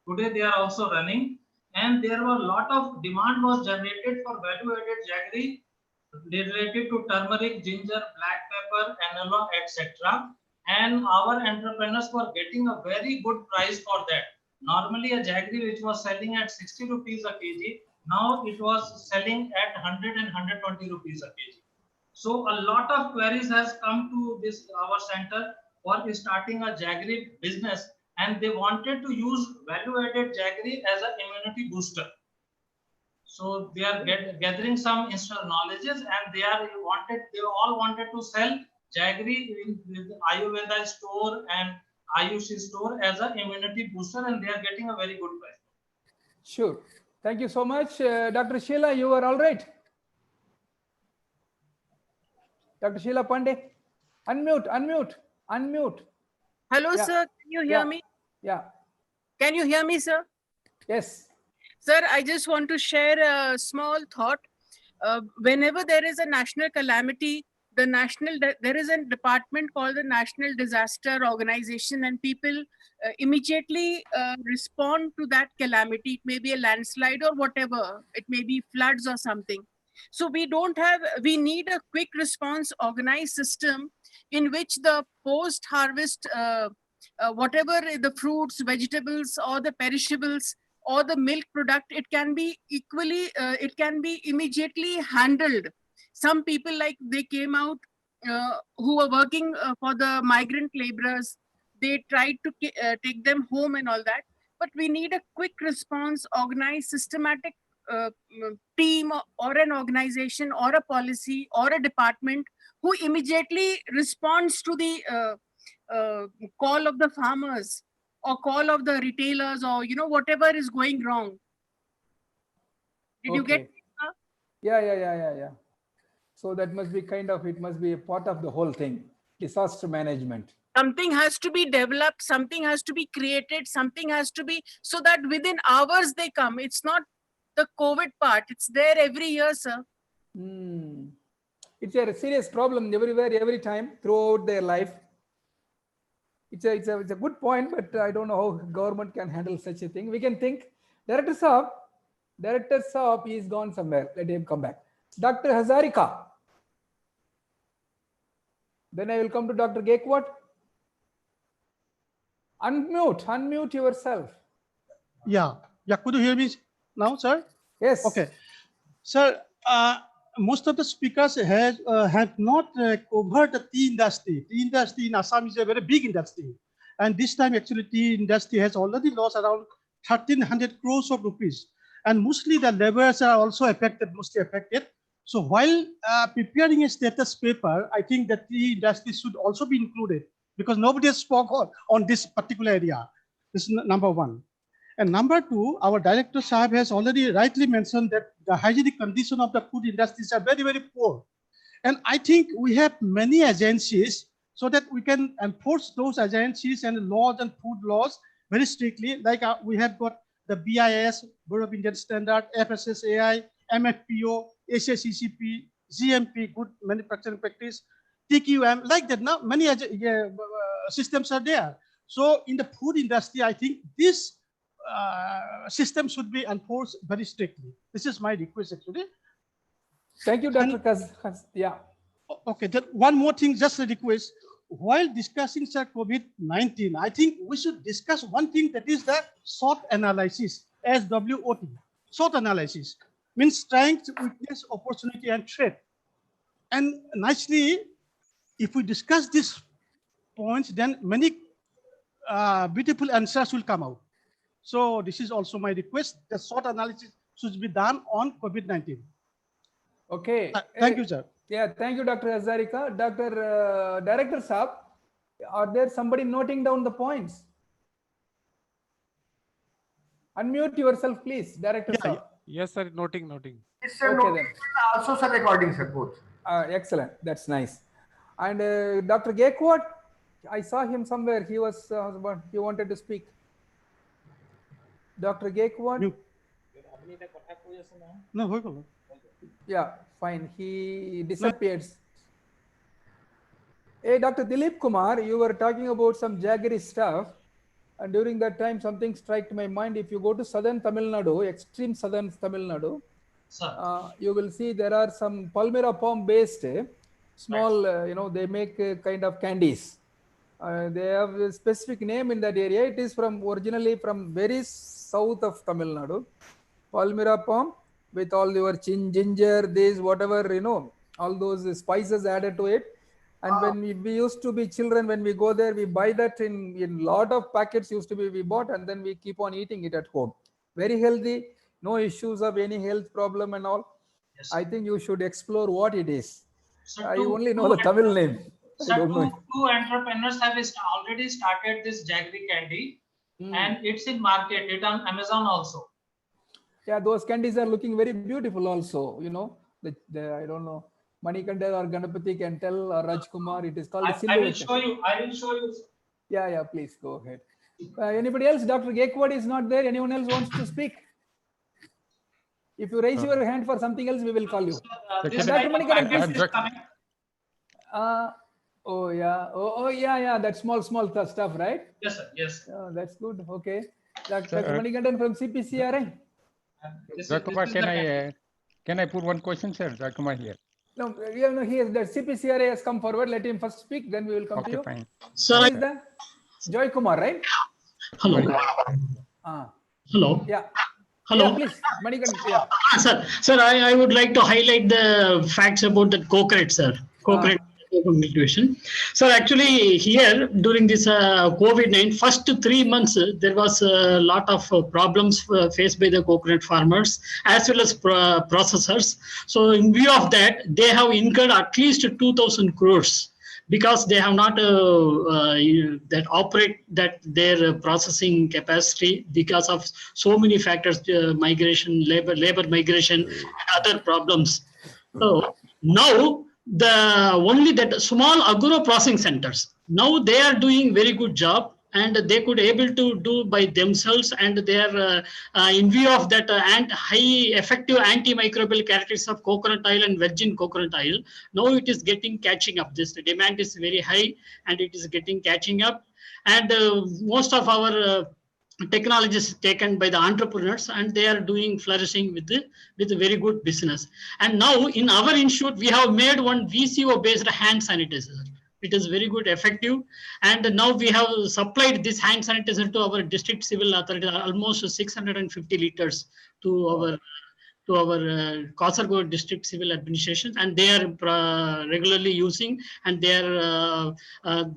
Today they are also running, and there were a lot of demand was generated for value-added jaggery related to turmeric, ginger, black pepper, annulla, etc. And our entrepreneurs were getting a very good price for that. Normally a jaggery which was selling at 60 rupees a kg, now it was selling at 100 and 120 rupees a kg. So a lot of queries has come to this our center for starting a jaggery business, and they wanted to use value-added jaggery as an immunity booster. So they are gathering some knowledges, and they all wanted to sell jaggery in the Ayurveda store and Ayushi store as an immunity booster, and they are getting a very good price. Sure. Thank you so much. Dr. Sheila, you are all right? Dr. Sheila Pandey, unmute. Hello, Yeah. sir. Can you hear me? Yeah. Can you hear me, sir? Yes. Sir, I just want to share a small thought. Whenever there is a national calamity, there is a department called the National Disaster Organization, and people immediately respond to that calamity. It may be a landslide or whatever. It may be floods or something. So we need a quick response organized system in which the post-harvest, whatever the fruits, vegetables, or the perishables, or the milk product, it can be immediately handled. Some people, like, they came out who were working for the migrant laborers. They tried to take them home and all that. But we need a quick response, organized, systematic team or an organization or a policy or a department who immediately responds to the call of the farmers or call of the retailers, or whatever is going wrong. Did you get it, sir? Yeah. So that must be it must be a part of the whole thing, disaster management. Something has to be developed, something has to be created, something has to be, so that within hours they come. It's not the COVID part, it's there every year, sir. It's a serious problem everywhere, every time, throughout their life. It's a good point, but I don't know how government can handle such a thing. We can think. Director Saab, he is gone somewhere. Let him come back. Dr. Hazarika. Then I will come to Dr. Gaikwad. Unmute yourself. Yeah. Could you hear me now, sir? Yes. Okay. Sir, most of the speakers have not covered the tea industry. Tea industry in Assam is a very big industry. And this time, actually, tea industry has already lost around 1,300 crores of rupees. And mostly the laborers are also affected, mostly affected. So while preparing a status paper, I think that tea industry should also be included because nobody has spoken on this particular area. This is number one. And number two, our director Sahib has already rightly mentioned that the hygienic condition of the food industries are very, very poor. And I think we have many agencies so that we can enforce those agencies and laws and food laws very strictly. Like we have got the BIS, Bureau of Indian Standard, FSSAI, MFPO, ACAR-CIPHET, GMP, Good Manufacturing Practice, TQM, like that. Now many systems are there. So in the food industry, I think this system should be enforced very strictly. This is my request actually. Thank you, Dr. Kaz. Yeah. Okay, then one more thing, just a request. While discussing COVID-19, I think we should discuss one thing, that is the SWOT analysis, SWOT. SWOT analysis means strength, weakness, opportunity, and threat. And nicely, if we discuss these points, then many beautiful answers will come out. So this is also my request. The SWOT analysis should be done on COVID-19. Okay. Thank you, sir. Yeah, thank you, Dr. Hazarika. Dr. Director Saab, are there somebody noting down the points? Unmute yourself, please, Director Saab. Yes, sir. Noting. Yes, sir. Okay, then. Also, sir, recording, sir, both. Excellent. That's nice. And Dr. Gaikwad, I saw him somewhere. He was he wanted to speak. Dr. Gaikwad. No, yeah, fine. He disappeared. Hey, Dr. Dilip Kumar, you were talking about some jaggery stuff. And during that time, something struck my mind. If you go to southern Tamil Nadu, extreme southern Tamil Nadu, you will see there are some Palmyra palm based small, they make kind of candies. They have a specific name in that area. It is originally from very south of Tamil Nadu. Palmyra palm with all your ginger, this, whatever, all those spices added to it. And when we used to be children, when we go there, we buy that in lot of packets used to be we bought, and then we keep on eating it at home. Very healthy, no issues of any health problem and all. Yes. I think you should explore what it is. So I only know the Tamil name. So two entrepreneurs have already started this jaggery candy, and it's in market. It's on Amazon also. Yeah, those candies are looking very beautiful also. I don't know. Manikanda or Ganapati can tell, or Rajkumar, it is called I will show you. I will show you. Yeah, please go ahead. Anybody else? Dr. Gaikwad is not there. Anyone else wants to speak? If you raise your hand for something else, we will call you. Dr. Manikanda, please. Oh yeah, that small stuff, right? Yes, sir. Yes. Oh, that's good. Okay. Dr. Manikandan from CPCRI. Can I put one question, sir? Kumar here. No, he is the CPCRI has come forward. Let him first speak, then we will come to you. Fine. Sir, is that Joy Kumar, right? Hello. Hello. Yeah. Hello. Yeah, please, Manikandan. Yeah. Sir, I would like to highlight the facts about the coconut, sir. Coconut nutrition. So actually here during this COVID-19 first 3 months, there was a lot of problems faced by the coconut farmers as well as processors. So in view of that, they have incurred at least 2,000 crores because they have not operate their processing capacity because of so many factors, migration, labor migration, and other problems. So now only that small agro processing centers, now they are doing very good job, and they could able to do by themselves, and they are in view of that high effective antimicrobial characteristics of coconut oil and virgin coconut oil. Now it is catching up. This demand is very high, and it is catching up, and most of our technologies taken by the entrepreneurs, and they are doing flourishing with a very good business. And now in our institute, we have made one VCO based hand sanitizer. It is very good, effective. And now we have supplied this hand sanitizer to our district civil authority, almost 650 liters to our to our Kasaragod district civil administration, and they are regularly using, and they are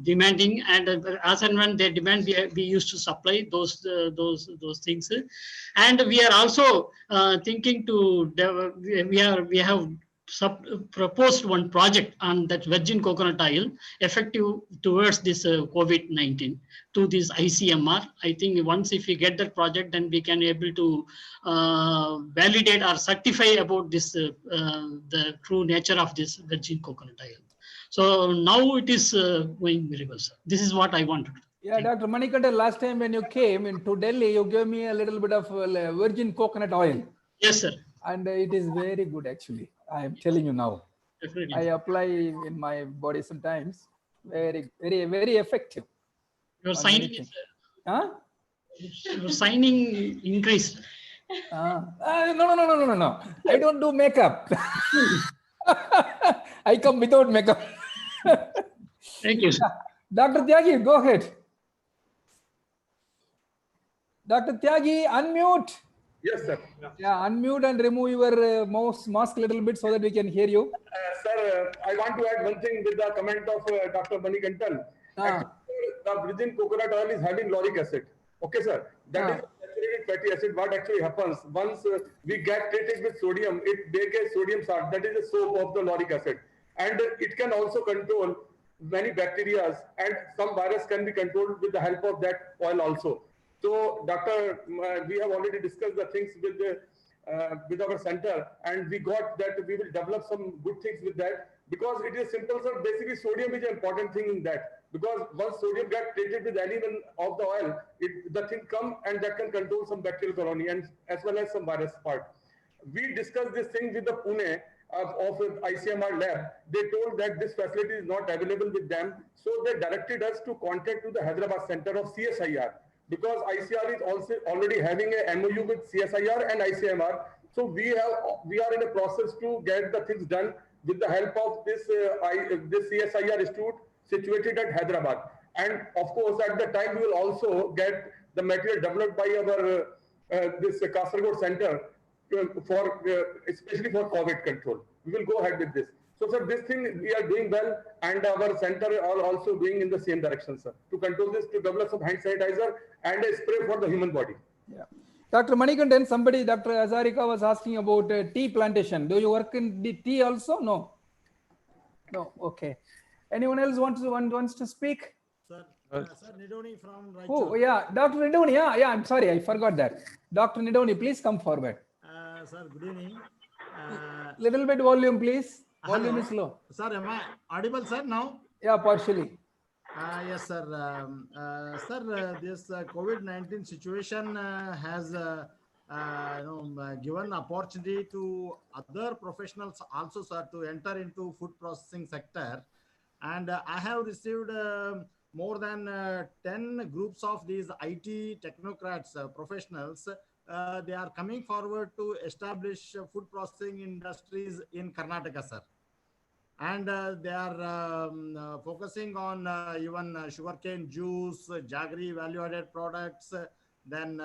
demanding, and as and when they demand, we used to supply those things. And we are also thinking to we have proposed one project on that virgin coconut oil effective towards this COVID-19 to this ICMR. I think once if we get that project, then we can able to validate or certify about this the true nature of this virgin coconut oil. So now it is going very well, sir. This is what I wanted. Yeah, Dr. Manikanta, last time when you came into Delhi, you gave me a little bit of virgin coconut oil. Yes, sir. And it is very good, actually. I am telling you now. Definitely. I apply in my body sometimes. Very, very, very effective. Your signing is, your signing increased. No. I don't do makeup. I come without makeup. Thank you, sir. Dr. Tyagi, go ahead. Dr. Tyagi, unmute. Yes, sir. Yeah, unmute and remove your mask a little bit so that we can hear you. Sir, I want to add one thing with the comment of Dr. Manikantan. The virgin coconut oil is having lauric acid. Okay, sir. That is saturated fatty acid. What actually happens once we get treated with sodium, it makes a sodium salt. That is the soap of the lauric acid, and it can also control many bacteria, and some virus can be controlled with the help of that oil also. So, Doctor, we have already discussed the things with our center, and we got that we will develop some good things with that, because it is simple, sir. Basically, sodium is an important thing in that, because once sodium gets treated with any one of the oil, the thing come and that can control some bacterial colony and as well as some virus part. We discussed this thing with the Pune of ICMR lab. They told that this facility is not available with them, so they directed us to contact to the Hyderabad center of CSIR, because ICR is also already having a MOU with CSIR and ICMR. So we are in a process to get the things done with the help of this CSIR institute situated at Hyderabad. And of course, at the time we will also get the material developed by our this Kasaragod center for especially for COVID control. We will go ahead with this. So, sir, this thing we are doing well, and our center are also doing in the same direction, sir, to control this, to develop some hand sanitizer and a spray for the human body. Yeah. Dr. Manikandan, somebody, Dr. Azarika was asking about tea plantation. Do you work in the tea also? No. No. Okay. Anyone else wants to speak? Sir, Sir Nidoni from Raichur. Oh, yeah. Dr. Nidoni. Yeah, I'm sorry. I forgot that. Dr. Nidoni, please come forward. Sir, good evening. Little bit volume, please. Volume Hello. is low. Sir, am I audible, sir, now? Yeah, partially. Yes, sir. Sir, this COVID-19 situation has given opportunity to other professionals also, sir, to enter into food processing sector. And I have received more than 10 groups of these IT technocrats, professionals. They are coming forward to establish food processing industries in Karnataka, sir. And they are focusing on even sugarcane juice, jaggery value-added products, then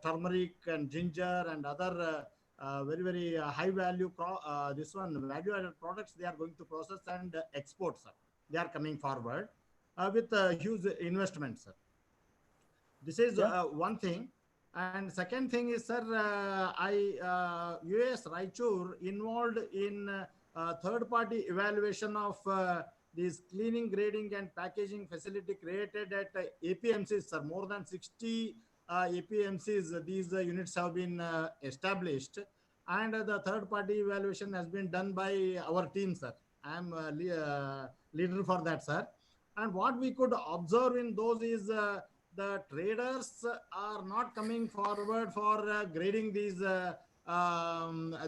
turmeric and ginger and other very, very high-value value-added products they are going to process and export, sir. They are coming forward with huge investments, sir. This is one thing. And second thing is, sir, US Raichur involved in third-party evaluation of this cleaning, grading, and packaging facility created at APMCs, sir. More than 60 APMCs, these units have been established. And the third-party evaluation has been done by our team, sir. I am leader for that, sir. And what we could observe in those is the traders are not coming forward for grading these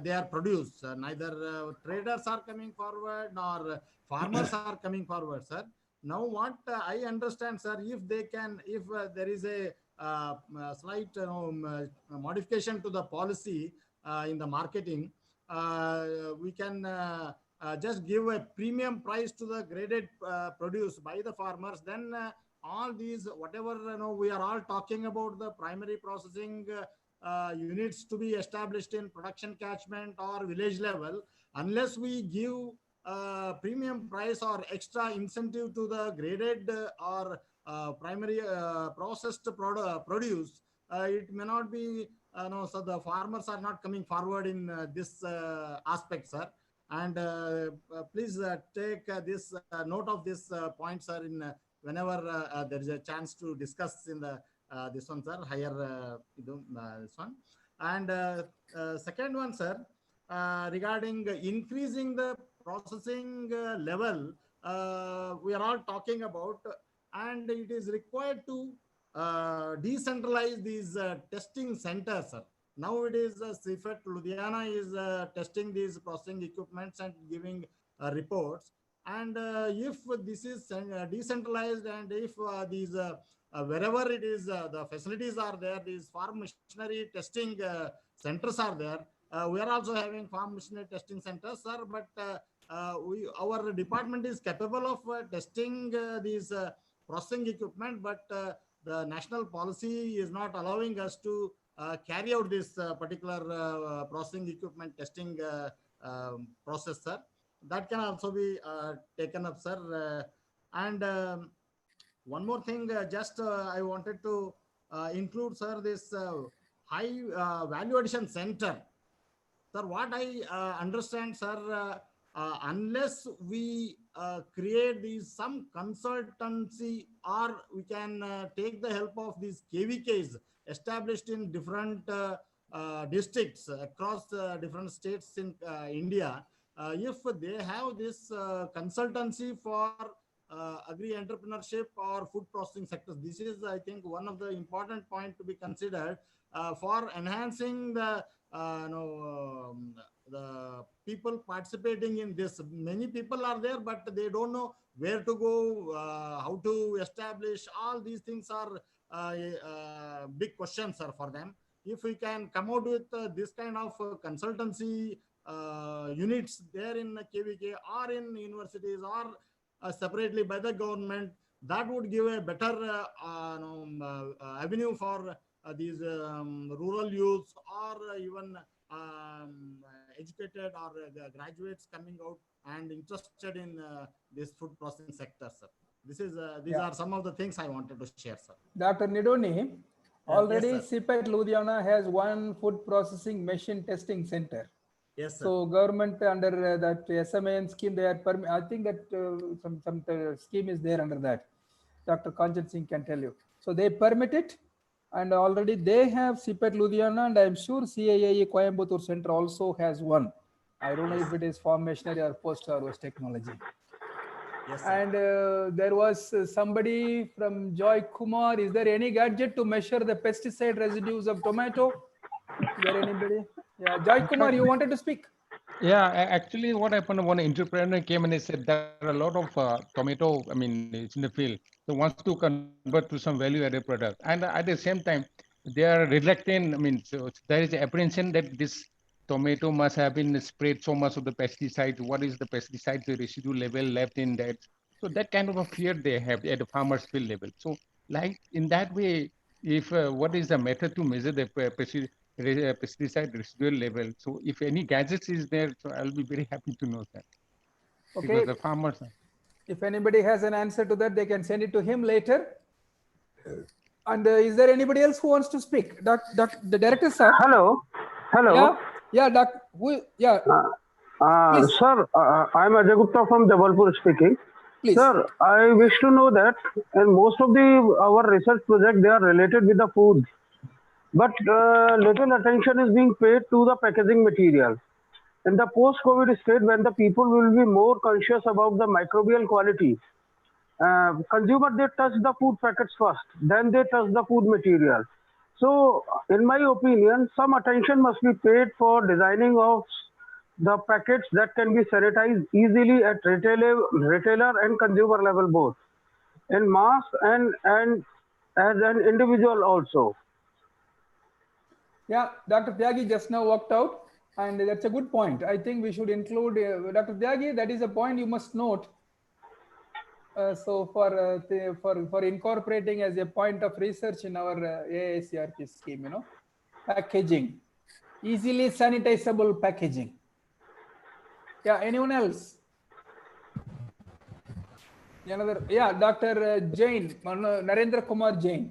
their produce. Neither traders are coming forward nor farmers are coming forward, sir. Now what I understand, sir, if they can, if there is a slight modification to the policy in the marketing, we can just give a premium price to the graded produce by the farmers. Then all these, whatever we are all talking about, the primary processing, units to be established in production catchment or village level, unless we give premium price or extra incentive to the graded or primary processed produce, it may not be, no, so the farmers are not coming forward in this aspect, sir. And please take this note of this point, sir, in whenever there is a chance to discuss in the this one, sir, higher this one. And second one, sir, regarding increasing the processing level, we are all talking about, and it is required to decentralize these testing centers, sir. Now it is CIPHET Ludhiana is testing these processing equipments and giving reports. And if this is decentralized, and if these wherever it is the facilities are there, these farm machinery testing centers are there. We are also having farm machinery testing centers, sir. But our department is capable of testing these processing equipment, but the national policy is not allowing us to carry out this particular processing equipment testing process, sir. That can also be taken up, sir. And one more thing, just I wanted to include, sir, this high value addition center. Sir, what I understand, sir, unless we create these some consultancy, or we can take the help of these KVKs established in different districts across different states in India, if they have this consultancy for agri-entrepreneurship or food processing sectors, this is, I think, one of the important point to be considered for enhancing the the people participating in this. Many people are there, but they don't know where to go, how to establish. All these things are big questions, sir, for them. If we can come out with this kind of consultancy units there in KVK or in universities or separately by the government, that would give a better avenue for these rural youths, or even educated or graduates coming out and interested in this food processing sector, sir. This is these are some of the things I wanted to share, sir. Dr. Nidoni, already yes, CIPHET Ludhiana has one food processing machine testing center. Yes, sir. So government under that SMAN scheme, they are I think that some scheme is there under that. Dr. Kanchan Singh can tell you. So they permit it, and already they have CIPHET Ludhiana, and I'm sure CIAE Coimbatore Center also has one. I don't know if it is farm machinery or post harvest technology. Yes, and there was somebody from Joy Kumar. Is there any gadget to measure the pesticide residues of tomato? Is there anybody? Yeah, Joy Kumar, you wanted to speak? Yeah, actually, what happened, one entrepreneur came and he said there are a lot of tomato, I mean, it's in the field. So wants to convert to some value-added product. And at the same time, they are reluctant. I mean, so there is apprehension that this tomato must have been sprayed so much of the pesticides. What is the pesticide residue level left in that? So that kind of a fear they have at the farmer's field level. So like in that way, if what is the method to measure the pesticide residual level? So if any gadgets is there, so I'll be very happy to know that. Okay. Because the farmers. If anybody has an answer to that, they can send it to him later. And is there anybody else who wants to speak? The director, sir. Hello. Hello. Yeah. Yeah. Yeah. Sir, I'm Ajay Gupta from Jabalpur speaking. Please. Sir, I wish to know that in most of our research projects, they are related with the food. But little attention is being paid to the packaging material. In the post-COVID state, when the people will be more conscious about the microbial quality, consumer, they touch the food packets first, then they touch the food material. So, in my opinion, some attention must be paid for designing of the packets that can be sanitized easily at retailer and consumer level both, in mass and as an individual also. Yeah, Dr. Tyagi just now walked out, and that's a good point. I think we should include Dr. Tyagi. That is a point you must note. So for incorporating as a point of research in our AICRP scheme, packaging, easily sanitizable packaging. Yeah, anyone else? Another, yeah, Dr. Jain, Narendra Kumar Jain.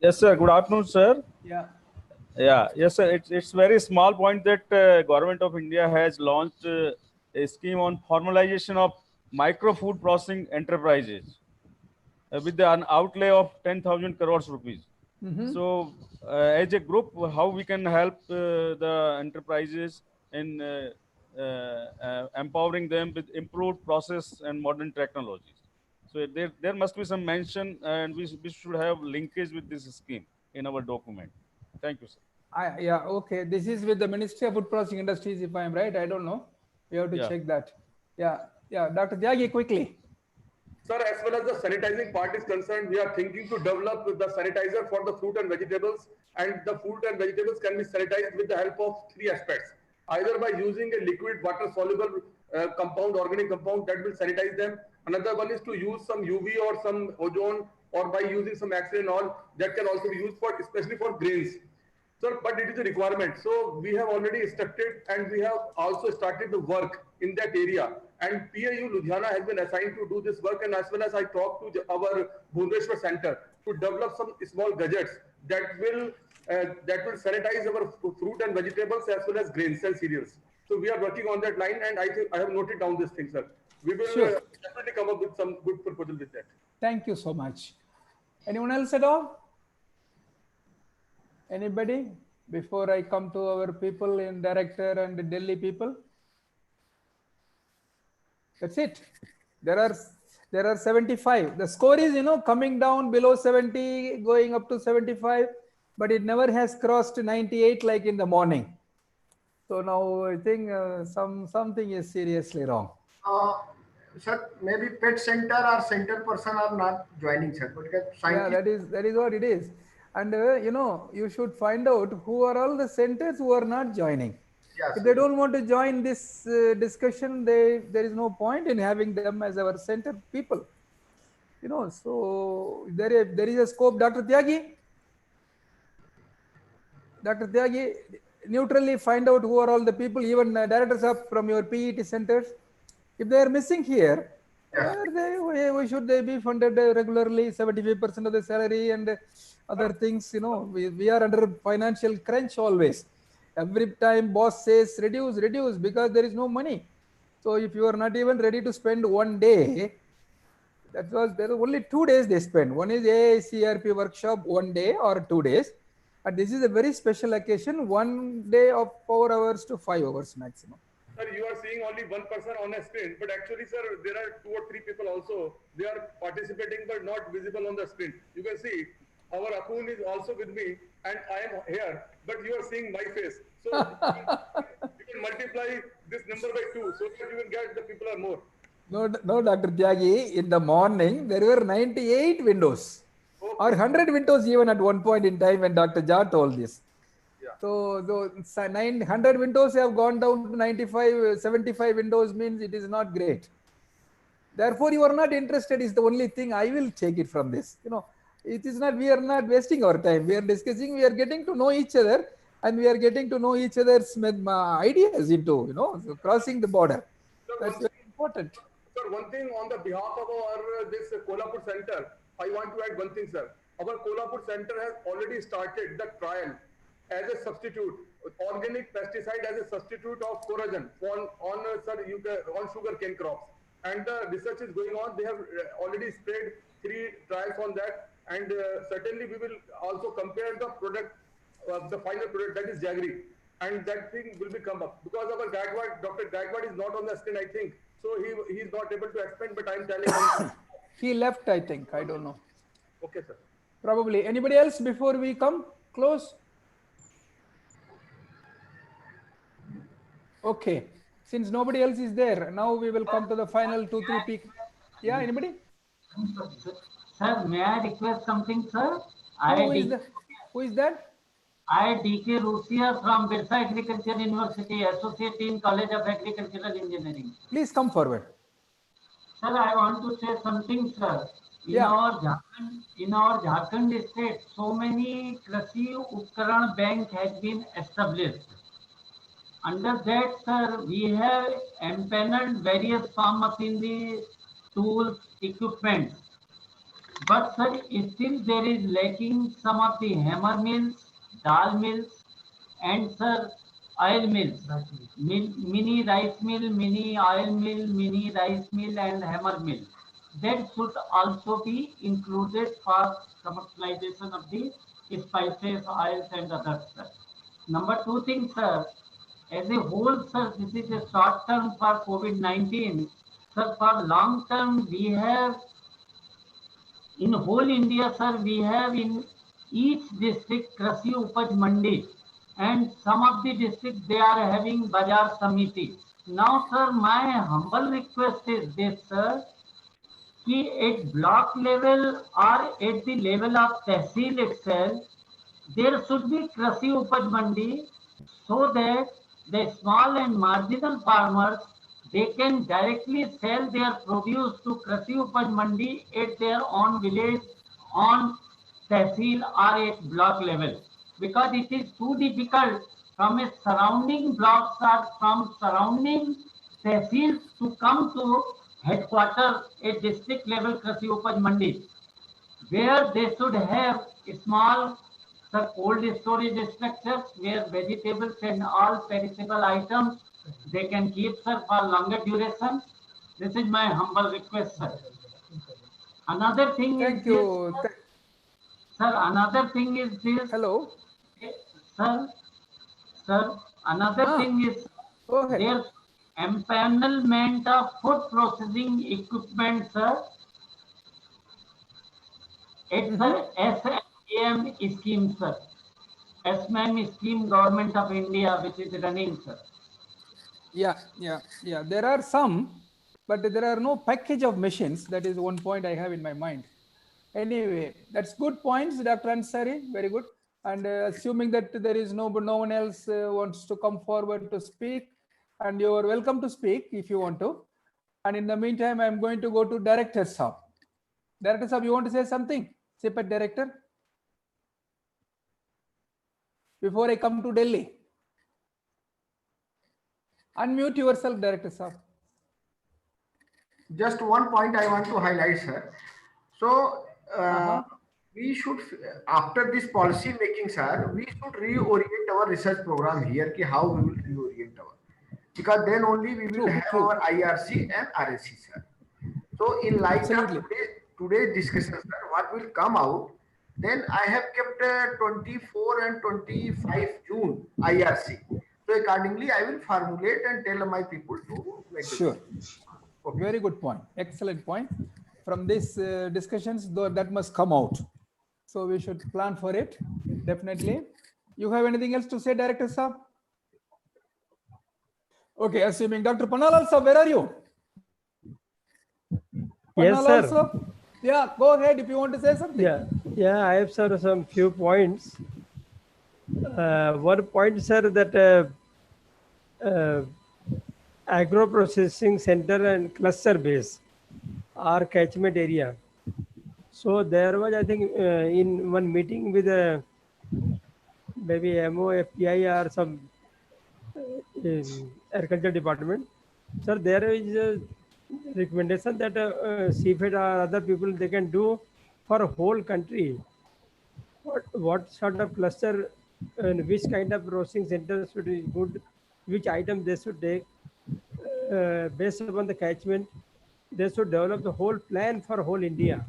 Yes, sir. Good afternoon, sir. Yeah. Yeah, yes, sir. It's very small point that Government of India has launched a scheme on formalization of micro food processing enterprises with an outlay of 10,000 crores rupees. Mhm. So, as a group, how we can help the enterprises in empowering them with improved process and modern technologies. So there must be some mention, and we should have linkage with this scheme in our document. Thank you, sir. Yeah, okay. This is with the Ministry of Food Processing Industries, if I'm right. I don't know. We have to Yeah. check that. Yeah, yeah. Dr. Tyagi, quickly. Sir, as far as the sanitizing part is concerned, we are thinking to develop the sanitizer for the fruit and vegetables, and the fruit and vegetables can be sanitized with the help of three aspects. Either by using a liquid water soluble compound, organic compound that will sanitize them. Another one is to use some UV or some ozone, or by using some X-ray and all that can also be used for, especially for grains. Sir, but it is a requirement. So we have already instructed and we have also started the work in that area. And PAU Ludhiana has been assigned to do this work, and as well as I talked to our Bhubaneswar Center to develop some small gadgets that will sanitize our fruit and vegetables as well as grains and cereals. So we are working on that line, and I think I have noted down this thing, sir. We will definitely come up with some good proposal with that. Thank you so much. Anyone else at all? Anybody? Before I come to our people in Director and the Delhi people. That's it. There are 75. The score is, coming down below 70, going up to 75, but it never has crossed 98 like in the morning. So now I think something is seriously wrong. Sir, maybe pet center or center person are not joining, sir. Yeah, that is what it is. And you should find out who are all the centers who are not joining. Yes, if they don't want to join this discussion, there is no point in having them as our center people. So there is a scope. Dr. Tyagi, neutrally find out who are all the people, even directors up from your PET centers. If they are missing here, why should they be funded regularly, 75% of the salary and other things? We are under financial crunch always. Every time boss says reduce because there is no money. So if you are not even ready to spend one day, there are only 2 days they spend. One is ICAR-CIPHET workshop, 1 day or 2 days. And this is a very special occasion, 1 day of 4 hours to 5 hours maximum. Sir, you are seeing only one person on a screen, but actually, sir, there are 2 or 3 people also. They are participating but not visible on the screen. You can see our Akun is also with me, and I am here, but you are seeing my face. So you can multiply this number by 2, so that you will get the people are more. No, Dr. Tyagi, in the morning, there were 98 windows or 100 windows even at one point in time when Dr. Jha told this. So 900 windows have gone down to 95, 75 windows means it is not great. Therefore, you are not interested is the only thing I will take it from this. It is not, we are not wasting our time. We are discussing, we are getting to know each other, and we are getting to know each other's ideas into, so crossing the border. That's very important. Sir, one thing on the behalf of our this Kolhapur center, I want to add one thing, sir. Our Kolhapur center has already started the trial as a substitute, organic pesticide as a substitute of Coragen on sugarcane crops. And the research is going on. They have already sprayed 3 trials on that. And certainly we will also compare the product, the final product, that is Jaggery. And that thing will be come up. Because our Gaikwad, Dr. Gaikwad is not on the screen, I think. So he is not able to explain, but I am telling him. He left, I think. I don't know. Okay, sir. Probably. Anybody else before we come close? Okay. Since nobody else is there, now we will come to the final 2-3 people. Yeah, anybody? Sir, may I request something, sir? Who is that? I, D.K. Rusia from Birsa Agriculture University, Associate in College of Agricultural Engineering. Please come forward. Sir, I want to say something, sir. in our Jharkhand state, so many Krishi Upkaran Bank has been established. Under that, sir, we have empaneled various farm machinery, tools, equipment. But sir, still there is lacking some of the hammer mills, dal mills, and sir, oil mills. Mini rice mill, mini oil mill, mini rice mill, and hammer mill. That should also be included for commercialization of the spices, oils, and others, sir. Number two thing, sir, as a whole, sir, this is a short term for COVID-19. Sir, for long term, we have in whole India, sir, we have in each district Krishi Upaj Mandi, and some of the districts they are having Bazaar Samiti. Now, sir, my humble request is this, sir, कि at block level or at the level of Tehsil itself, there should be Krishi Upaj Mandi so that the small and marginal farmers they can directly sell their produce to Krishi Upaj Mandi at their own village, on Tehsil or at block level. Because it is too difficult from a surrounding blocks or from surrounding Tehsils to come to headquarters at district level Krishi Upaj Mandi, where they should have small cold storage structures where vegetables and all perishable items they can keep, sir, for longer duration. This is my humble request, sir. Another thing Thank is you. this, sir. Another thing is this. Hello, sir. Sir, another thing is their empanelment of food processing equipment, sir. It's a SMAM scheme, sir. SMAM scheme, Government of India, which is running, sir. Yeah. There are some, but there are no package of machines. That is one point I have in my mind. Anyway, that's good points, Dr. Ansari. Very good. And assuming that there is no one else wants to come forward to speak, and you are welcome to speak if you want to. And in the meantime, I'm going to go to Director Saab. Director Saab, you want to say something? CIPHET Director? Before I come to Delhi. Unmute yourself, Director Saab. Just one point I want to highlight, sir. So, we should, after this policy making, sir, we should reorient our research program here, ki how we will reorient our, because then only we will have our IRC and RSC, sir. So, in light of today's discussion, sir, what will come out, then I have kept 24 and 25 June IRC. So, accordingly, I will formulate and tell my people to make sure. Okay. Very good point. Excellent point. From these discussions, though, that must come out. So we should plan for it. Definitely. You have anything else to say, Director Saab? Okay, assuming Dr. Panalal sir, where are you? Yes, sir. Also? Yeah, go ahead if you want to say something. Yeah, I have, sir, some few points. One point, sir, that agro-processing center and cluster base are catchment area. So there was, I think, in one meeting with maybe MOFPI or some agriculture department, sir, there is a recommendation that CIPHET or other people they can do for a whole country. What sort of cluster and which kind of processing center should be good, which item they should take based upon the catchment. They should develop the whole plan for whole India.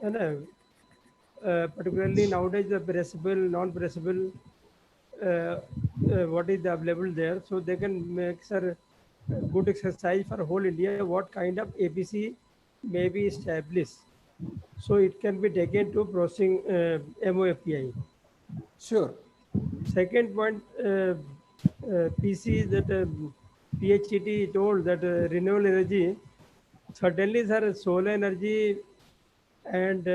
And particularly nowadays the perishable, non-perishable, what is available there, so they can make, sir, good exercise for whole India. What kind of APC may be established, so it can be taken to processing MOFPI. Sure. Second point, PC that PHET told that renewable energy, certainly, sir, solar energy and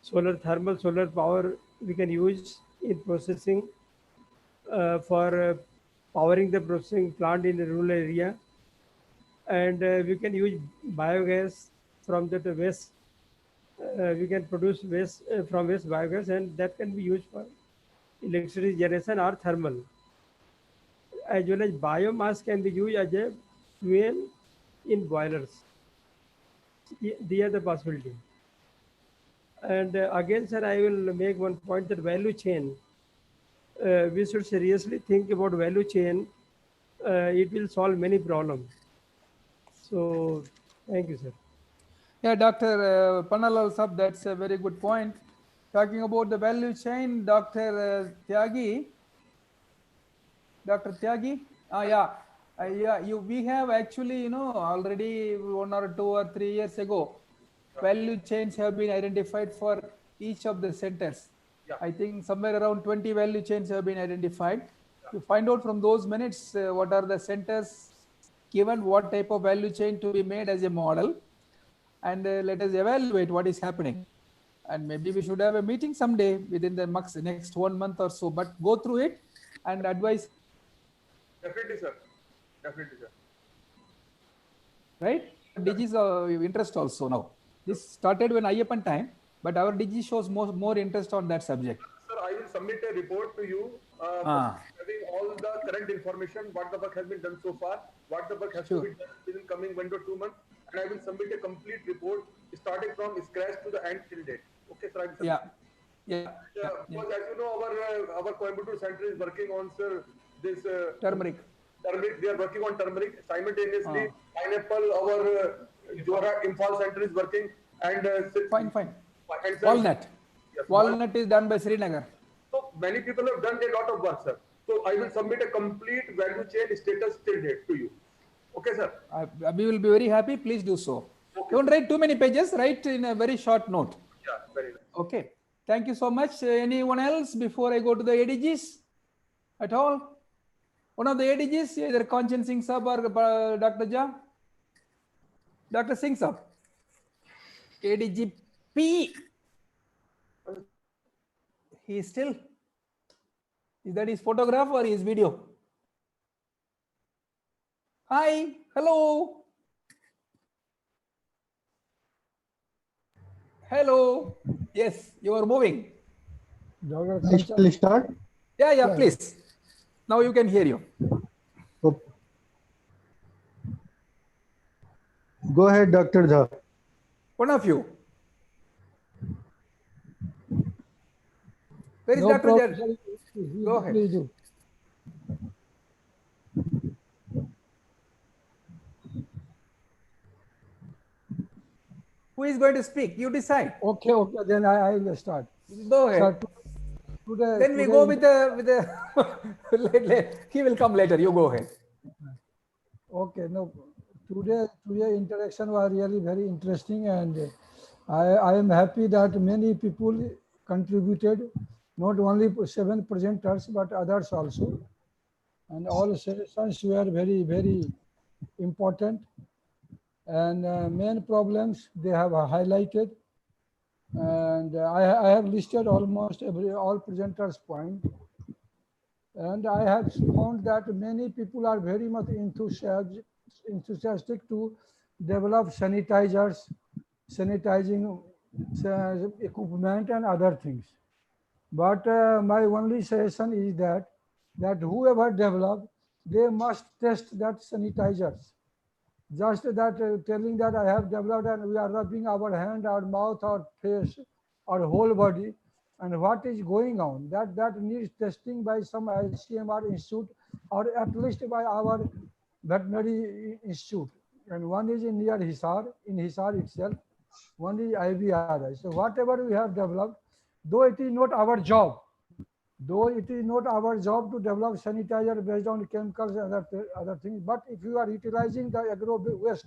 solar thermal, solar power we can use in processing for powering the processing plant in the rural area. and we can use biogas from that waste. We can produce waste from waste biogas, and that can be used for electricity generation or thermal. As well as biomass can be used as a fuel in boilers. These are the possibility. And again, sir, I will make one point that value chain. We should seriously think about value chain. It will solve many problems. So, thank you, sir. Yeah, Dr. Pannalal Sab, that's a very good point. Talking about the value chain, Dr. Tyagi. Dr. Tyagi? We have actually, already 1 or 2 or 3 years ago, value chains have been identified for each of the centers. Yeah. I think somewhere around 20 value chains have been identified. Yeah. To find out from those minutes what are the centers given, what type of value chain to be made as a model, and let us evaluate what is happening. And maybe we should have a meeting someday within the next 1 month or so, but go through it and advise. Definitely, sir. Definitely, sir. Right? Digi's interest also now. This started when Ayyappan time, but our Digi shows more interest on that subject. Sir, I will submit a report to you having all the current information, what the work has been done so far, what the work has to be done within coming 1 to 2 months, and I will submit a complete report starting from scratch to the end till date. Okay, sir. I will submit. Because as you know, our Coimbatore center is working on, sir, this turmeric. They are working on turmeric simultaneously. Pineapple, our Jora Imphal center is working, and fine. And walnut. Yes, walnut is done by Srinagar. So many people have done a lot of work, sir. So I will submit a complete value chain status till date to you. Okay, sir. We will be very happy. Please do so. Okay. Don't write too many pages. Write in a very short note. Yeah, very nice. Okay. Thank you so much. Anyone else before I go to the ADGs at all? One of the ADGs, either Kanchan Singh Sab or Dr. Jha? Dr. Singh Sab. ADG P. He is still? Is that his photograph or his video? Hi. Hello. Hello. Yes, you are moving. Shall I start? Yeah, please. Now you can hear you. Okay. Go ahead, Dr. Jha. One of you. Where is No Dr. problem. Jha? Go ahead. Please do. Who is going to speak? You decide. Okay, then I will start. Go ahead. Then we go with the he will come later. You go ahead. Okay, no. Today interaction was really very interesting, and I am happy that many people contributed, not only 7 presenters but others also, and all sessions were very important, and main problems they have highlighted, and I have listed almost all presenters' point, and I have found that many people are very much enthusiastic to develop sanitizers, sanitizing equipment and other things. But my only suggestion is that whoever develop, they must test that sanitizers. Just that telling that I have developed and we are rubbing our hand, our mouth, our face, our whole body, and what is going on, that needs testing by some ICMR institute or at least by our veterinary institute. And one is in near Hisar, in Hisar itself, one is IBRI. So whatever we have developed, though it is not our job, to develop sanitizer based on chemicals and other things, but if you are utilizing the agro waste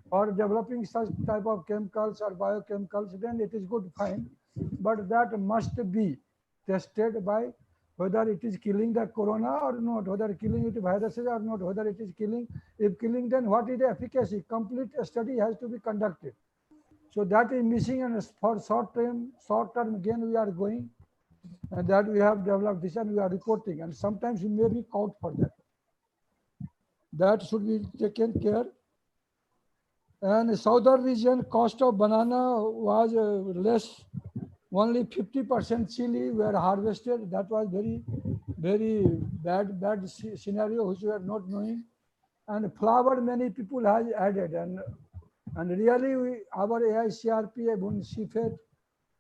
or developing such type of chemicals or biochemicals, then it is good, fine. But that must be tested by whether it is killing the corona or not, whether killing it viruses or not, whether it is killing. If killing, then what is the efficacy? Complete study has to be conducted. So that is missing, and for short term again we are going, and that we have developed this and we are reporting, and sometimes we may be caught for that. That should be taken care. And southern region, cost of banana was less. Only 50% chili were harvested. That was very bad scenario which we are not knowing. And flower many people has added, and really our ICAR-CIPHET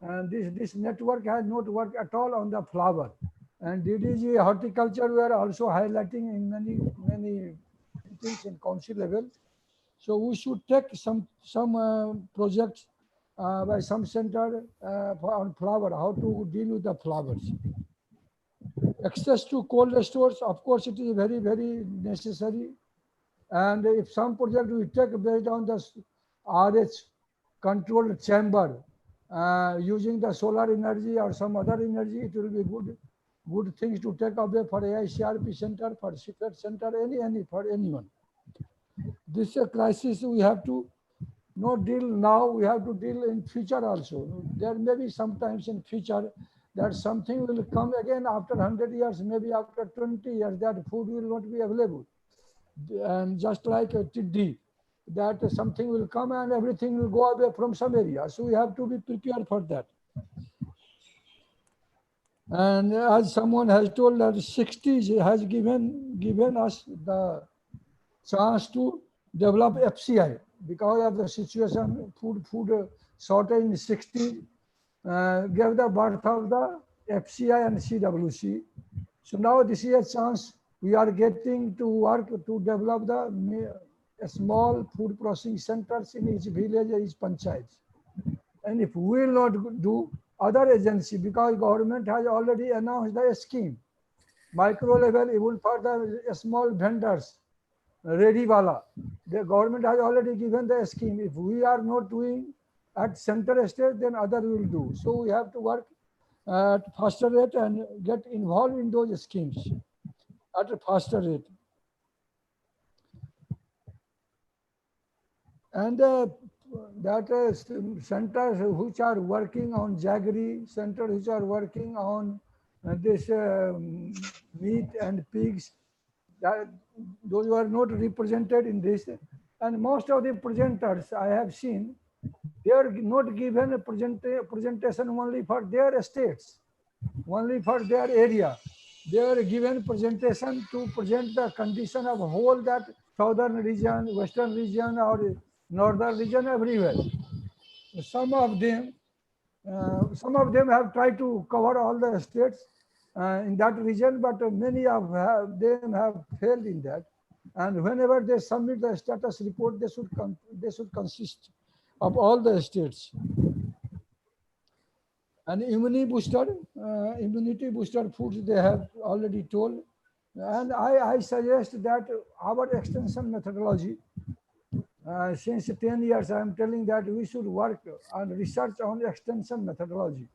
and this network has not worked at all on the flower. And DDG horticulture we are also highlighting in many things in council level. So we should take some projects by some center on flower, how to deal with the flowers. Access to cold stores, of course, it is very necessary. And if some project we take based on the RH controlled chamber using the solar energy or some other energy, it will be good things to take away for AICRP center, for CIPHET center, any for anyone. This is a crisis we have to not deal now, we have to deal in future also. There may be sometimes in future that something will come again after 100 years, maybe after 20 years, that food will not be available. And just like a TD, that something will come and everything will go away from some area. So we have to be prepared for that. And as someone has told that 60s has given us the chance to develop FCI because of the situation, food shortage in 60s gave the birth of the FCI and CWC. So now this is a chance we are getting to work to develop the small food processing centers in each village, each panchayat. And if we will not do, other agency, because government has already announced the scheme, micro level, even for the small vendors, ready wala, the government has already given the scheme. If we are not doing at center stage, then other will do. So we have to work at faster rate and get involved in those schemes at a faster rate. And centers which are working on jaggery, centers which are working on this meat and pigs, those were not represented in this. And most of the presenters I have seen, they are not given a presentation only for their estates, only for their area. They are given presentation to present the condition of whole that southern region, western region, or northern region, everywhere. Some of them have tried to cover all the states in that region, but many of them have failed in that. And whenever they submit the status report, they should consist of all the states. And immunity booster foods they have already told. And I suggest that our extension methodology, since 10 years, I am telling that we should work on research on extension methodology.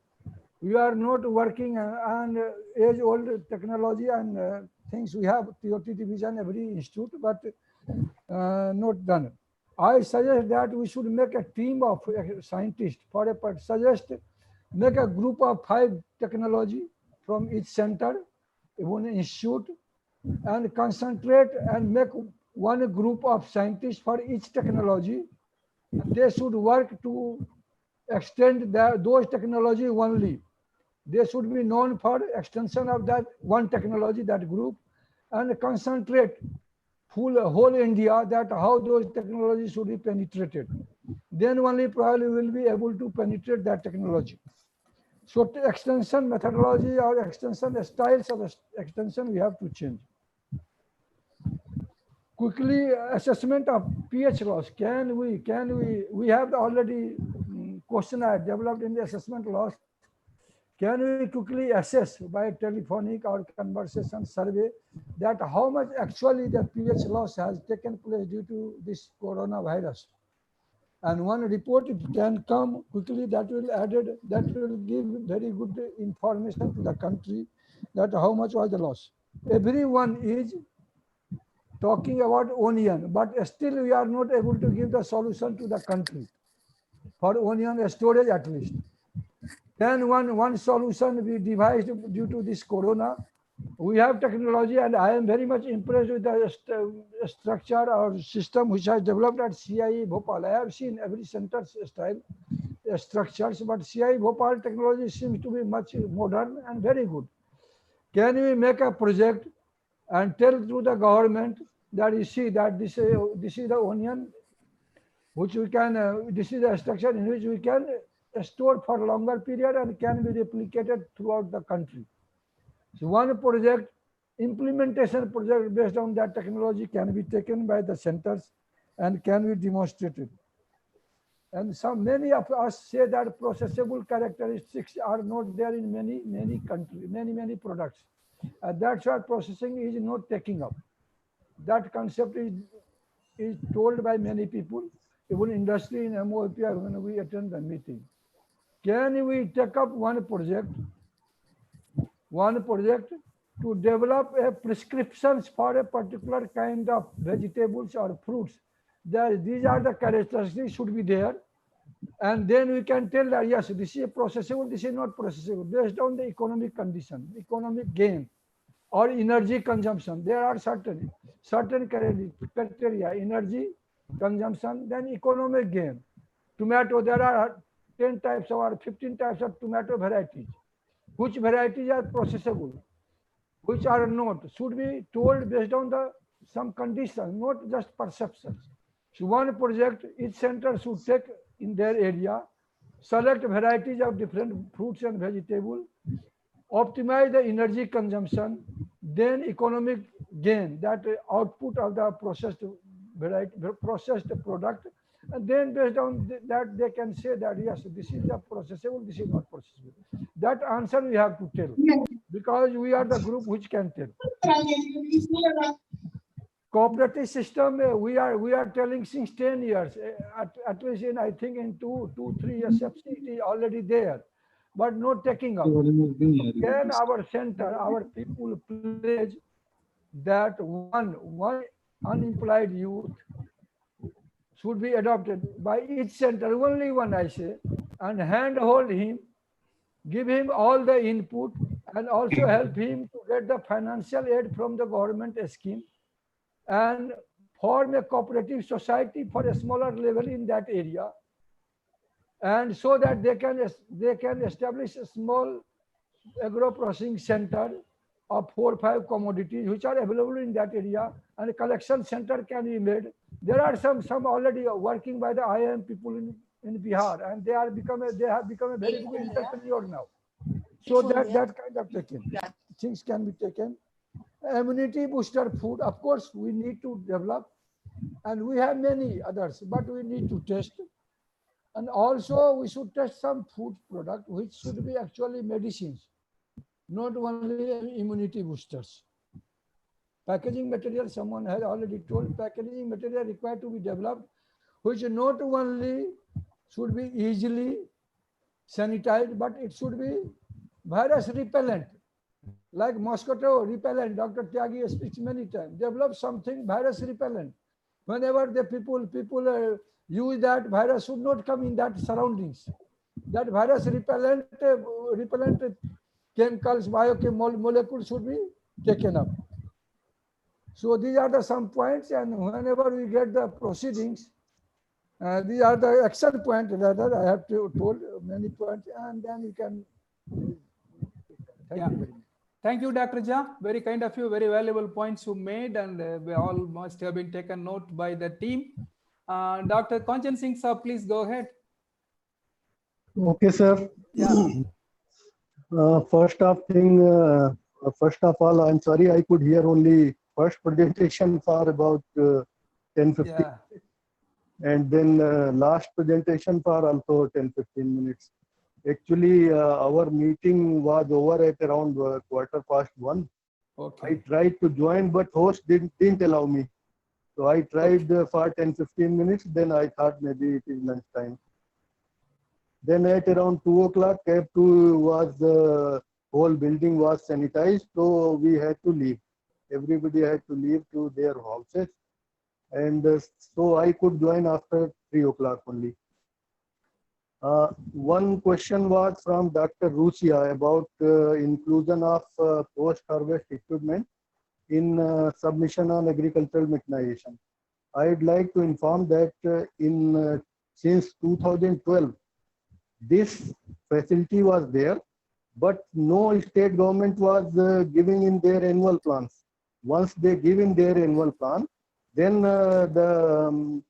We are not working on age-old technology and things. We have TOT division, every institute, but not done. I suggest that we should make a team of scientists make a group of 5 technology from each center, one institute, and concentrate and make one group of scientists for each technology. They should work to extend those technology only. They should be known for extension of that one technology, that group, and concentrate whole India that how those technologies should be penetrated. Then only probably will be able to penetrate that technology. So extension methodology or extension styles of extension we have to change. Quickly, assessment of pH loss. We have already questionnaire developed in the assessment loss. Can we quickly assess by telephonic or conversation survey that how much actually the pH loss has taken place due to this coronavirus? And one report, it can come quickly, that will give very good information to the country that how much was the loss. Everyone is talking about onion, but still we are not able to give the solution to the country for onion storage at least. Then one solution we devised due to this corona, We have technology, and I am very much impressed with the structure or system which has developed at CIE Bhopal. I have seen every center style structures, but CIE Bhopal technology seems to be much modern and very good. Can we make a project and tell to the government that you see that this is the onion which we can, this is a structure in which we can store for a longer period and can be replicated throughout the country. So one project, implementation project based on that technology can be taken by the centers and can be demonstrated. And many of us say that processable characteristics are not there in many countries, many products. That's why processing is not taking up. That concept is told by many people, even industry in MOP when we attend the meeting. Can we take up one project to develop a prescriptions for a particular kind of vegetables or fruits? These are the characteristics should be there. And then we can tell that, yes, this is processable, this is not processable, based on the economic condition, economic gain, or energy consumption. There are certain criteria, energy consumption, then economic gain. Tomato, there are 10 types or 15 types of tomato varieties. Which varieties are processable, which are not, should be told based on some conditions, not just perceptions. So one project, each center should take in their area, select varieties of different fruits and vegetables, optimize the energy consumption, then economic gain, that output of the processed product, and then based on that they can say that yes, this is the processable, this is not processable. That answer we have to tell, because we are the group which can tell. Cooperative system, we are telling since 10 years, at least in, I think in 2-3 years, subsidy is already there, but not taking up. Can our center, our people pledge that one unemployed youth should be adopted by each center, only one I say, and handhold him, give him all the input, and also help him to get the financial aid from the government scheme, and form a cooperative society for a smaller level in that area, and so that they can establish a small agro processing center of 4 or 5 commodities which are available in that area, and a collection center can be made. There are some already working by the IIM people in Bihar, and they have become a very good entrepreneur now. So that kind of things can be taken. Immunity booster food, of course, we need to develop, and we have many others, but we need to test. And also we should test some food product which should be actually medicines, not only immunity boosters. Packaging material, someone has already told, packaging material required to be developed, which not only should be easily sanitized, but it should be virus repellent, like mosquito repellent. Dr. Tyagi speaks many times. Develop something virus repellent. Whenever the people use that, virus should not come in that surroundings. That virus repellent chemicals, molecules should be taken up. So these are some points, and whenever we get the proceedings, these are the action points that I have told many points, and then you can. Thank you very much. Thank you, Dr. Jha. Very kind of you, very valuable points you made, and we all must have been taken note by the team. Dr. Kanchan Singh, sir, please go ahead. Okay, sir. Yeah. First of all, I'm sorry I could hear only first presentation for about 10-15, yeah. And then last presentation for also 10-15 minutes. Actually, our meeting was over at around 1:15. Okay. I tried to join, but host didn't allow me. So I tried for 10-15 minutes. Then I thought maybe it is lunchtime. Then at around 2 o'clock, the whole building was sanitized, so we had to leave. Everybody had to leave to their houses, and so I could join after 3 o'clock only. One question was from Dr. Rusia about inclusion of post-harvest equipment in submission on agricultural mechanization. I'd like to inform that since 2012, this facility was there, but no state government was giving in their annual plans. Once they give in their annual plan, then the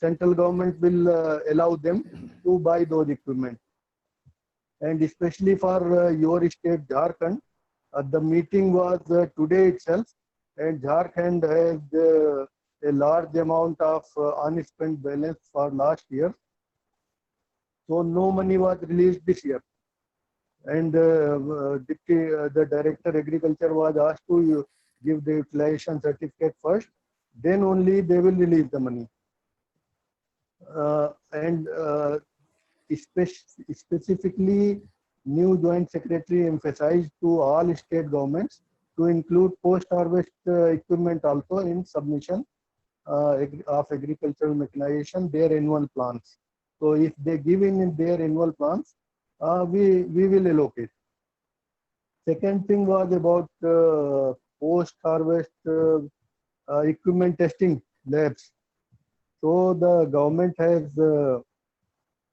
central government will allow them to buy those equipment. And especially for your state, Jharkhand, the meeting was today itself, and Jharkhand has a large amount of unspent balance for last year. So no money was released this year. And the Director Agriculture was asked to give the utilization certificate first, then only they will release the money. Specifically, new Joint Secretary emphasized to all state governments to include post-harvest equipment also in submission of agricultural mechanization, their annual plans. So if they give in their annual plans, we will allocate. Second thing was about post-harvest equipment testing labs. So the government has a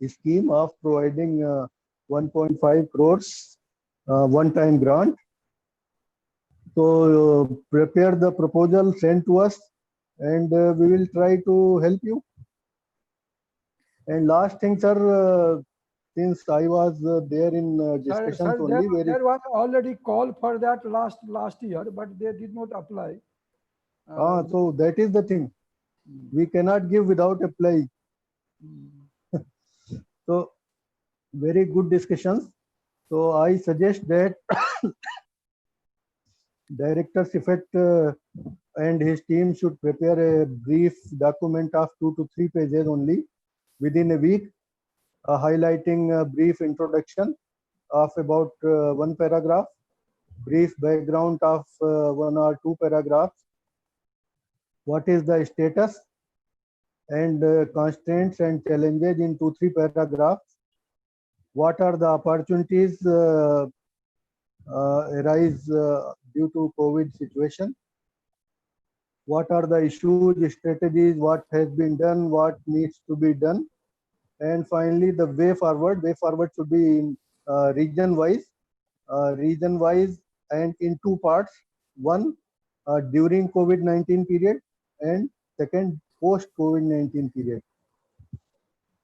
scheme of providing 1.5 crores one-time grant. So prepare the proposal, send to us, and we will try to help you. And last thing, sir, since I was there in discussions sir, only. There was already call for that last year, but they did not apply. So that is the thing. We cannot give without applying. So very good discussions. So I suggest that Director CIPHET and his team should prepare a brief document of 2 to 3 pages only within a week, highlighting a brief introduction of about 1 paragraph, brief background of 1 or 2 paragraphs, what is the status and constraints and challenges in 2-3 paragraphs, what are the opportunities arise due to COVID situation, what are the issues, strategies, what has been done, what needs to be done, and finally the way forward. Way forward should be in region-wise and in 2 parts. One, during COVID-19 period, and second, post-COVID-19 period.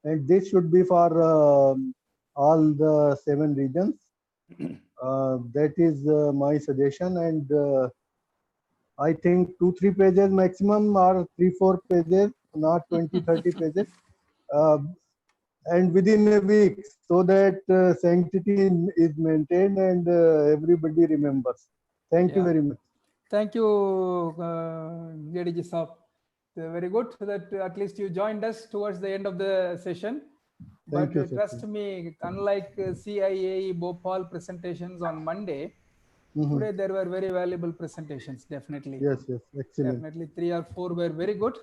And this should be for all the 7 regions. That is my suggestion, and I think 2-3 pages maximum, or 3-4 pages, not 20-30 pages, and within a week, so that sanctity is maintained and everybody remembers. Thank you very much. Thank you, JDG Saab. Very good that at least you joined us towards the end of the session. Thank But you, trust me, unlike CIAE Bhopal presentations on Monday, today there were very valuable presentations, definitely. Yes, excellent. Definitely 3 or 4 were very good,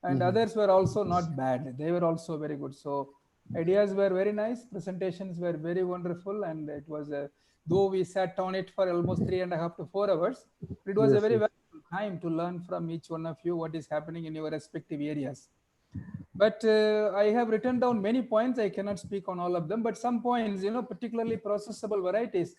and others were also not bad. They were also very good. So ideas were very nice, presentations were very wonderful, and it was though we sat on it for almost 3.5 to 4 hours, it was a very valuable time to learn from each one of you what is happening in your respective areas. But I have written down many points. I cannot speak on all of them, but some points, particularly processable varieties,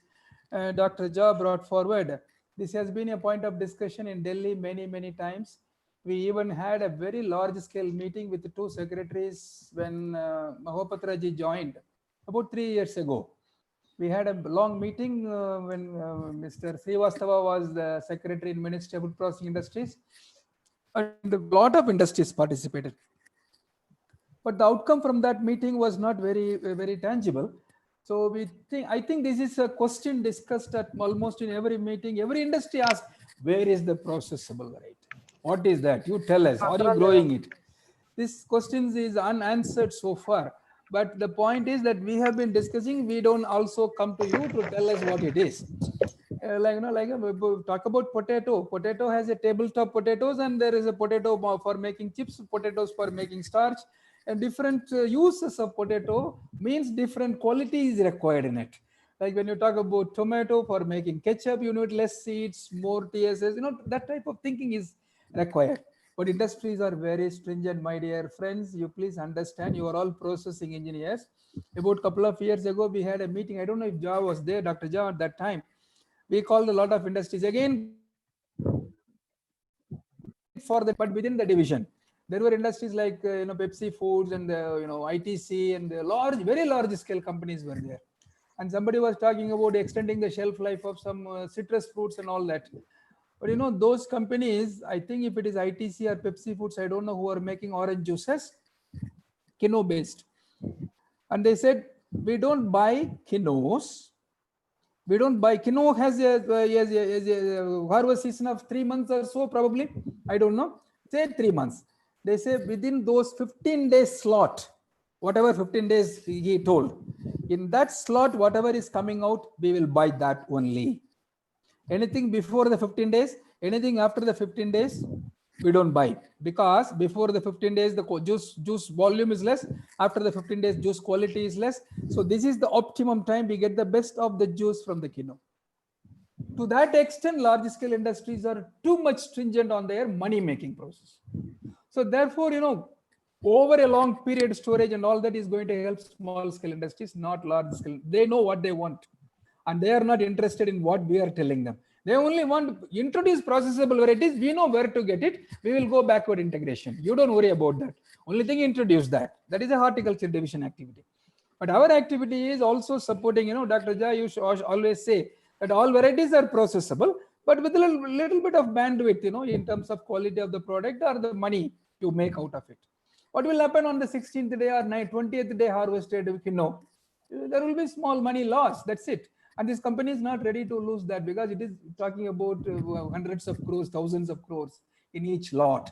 Dr. Jha brought forward. This has been a point of discussion in Delhi many times. We even had a very large scale meeting with the 2 secretaries when Mahopatra ji joined about 3 years ago. We had a long meeting when Mr. Srivastava was the secretary in Ministry of Food Processing Industries, and a lot of industries participated. But the outcome from that meeting was not very tangible. So I think this is a question discussed at almost in every meeting. Every industry asks, where is the processable variety? What is that? You tell us. Are you growing it? This question is unanswered so far. But the point is that we have been discussing. We don't also come to you to tell us what it is. Talk about potato. Potato has a tabletop potatoes, and there is a potato for making chips, potatoes for making starch, and different uses of potato means different quality is required in it. Like when you talk about tomato, for making ketchup, you need less seeds, more TSS, that type of thinking is required. But industries are very stringent, my dear friends. You please understand, you are all processing engineers. About a couple of years ago, we had a meeting. I don't know if Jha was there, Dr. Jha, at that time. We called a lot of industries. Again, for the, but within the division, there were industries like Pepsi Foods and ITC and the large, very large scale companies were there. And somebody was talking about extending the shelf life of some citrus fruits and all that. But those companies, I think if it is ITC or Pepsi Foods, I don't know, who are making orange juices, quinoa based. And they said, we don't buy quinoas. We don't buy quinoa has a harvest season of 3 months or so, probably. I don't know. Say 3 months. They say within those 15 days slot, whatever 15 days he told, in that slot, whatever is coming out, we will buy that only. Anything before the 15 days, anything after the 15 days, we don't buy, because before the 15 days, the juice volume is less. After the 15 days, juice quality is less. So this is the optimum time we get the best of the juice from the quinoa. To that extent, large scale industries are too much stringent on their money making process. So therefore, over a long period, storage and all that is going to help small scale industries, not large scale. They know what they want, and they are not interested in what we are telling them. They only want to introduce processable varieties. We know where to get it. We will go backward integration. You don't worry about that. Only thing, introduce that. That is a horticulture division activity. But our activity is also supporting, Dr. Jha, you should always say that all varieties are processable, but with a little bit of bandwidth, in terms of quality of the product or the money to make out of it. What will happen on the 16th day or 20th day harvested quinoa? There will be small money loss. That's it. And this company is not ready to lose that, because it is talking about hundreds of crores, thousands of crores in each lot.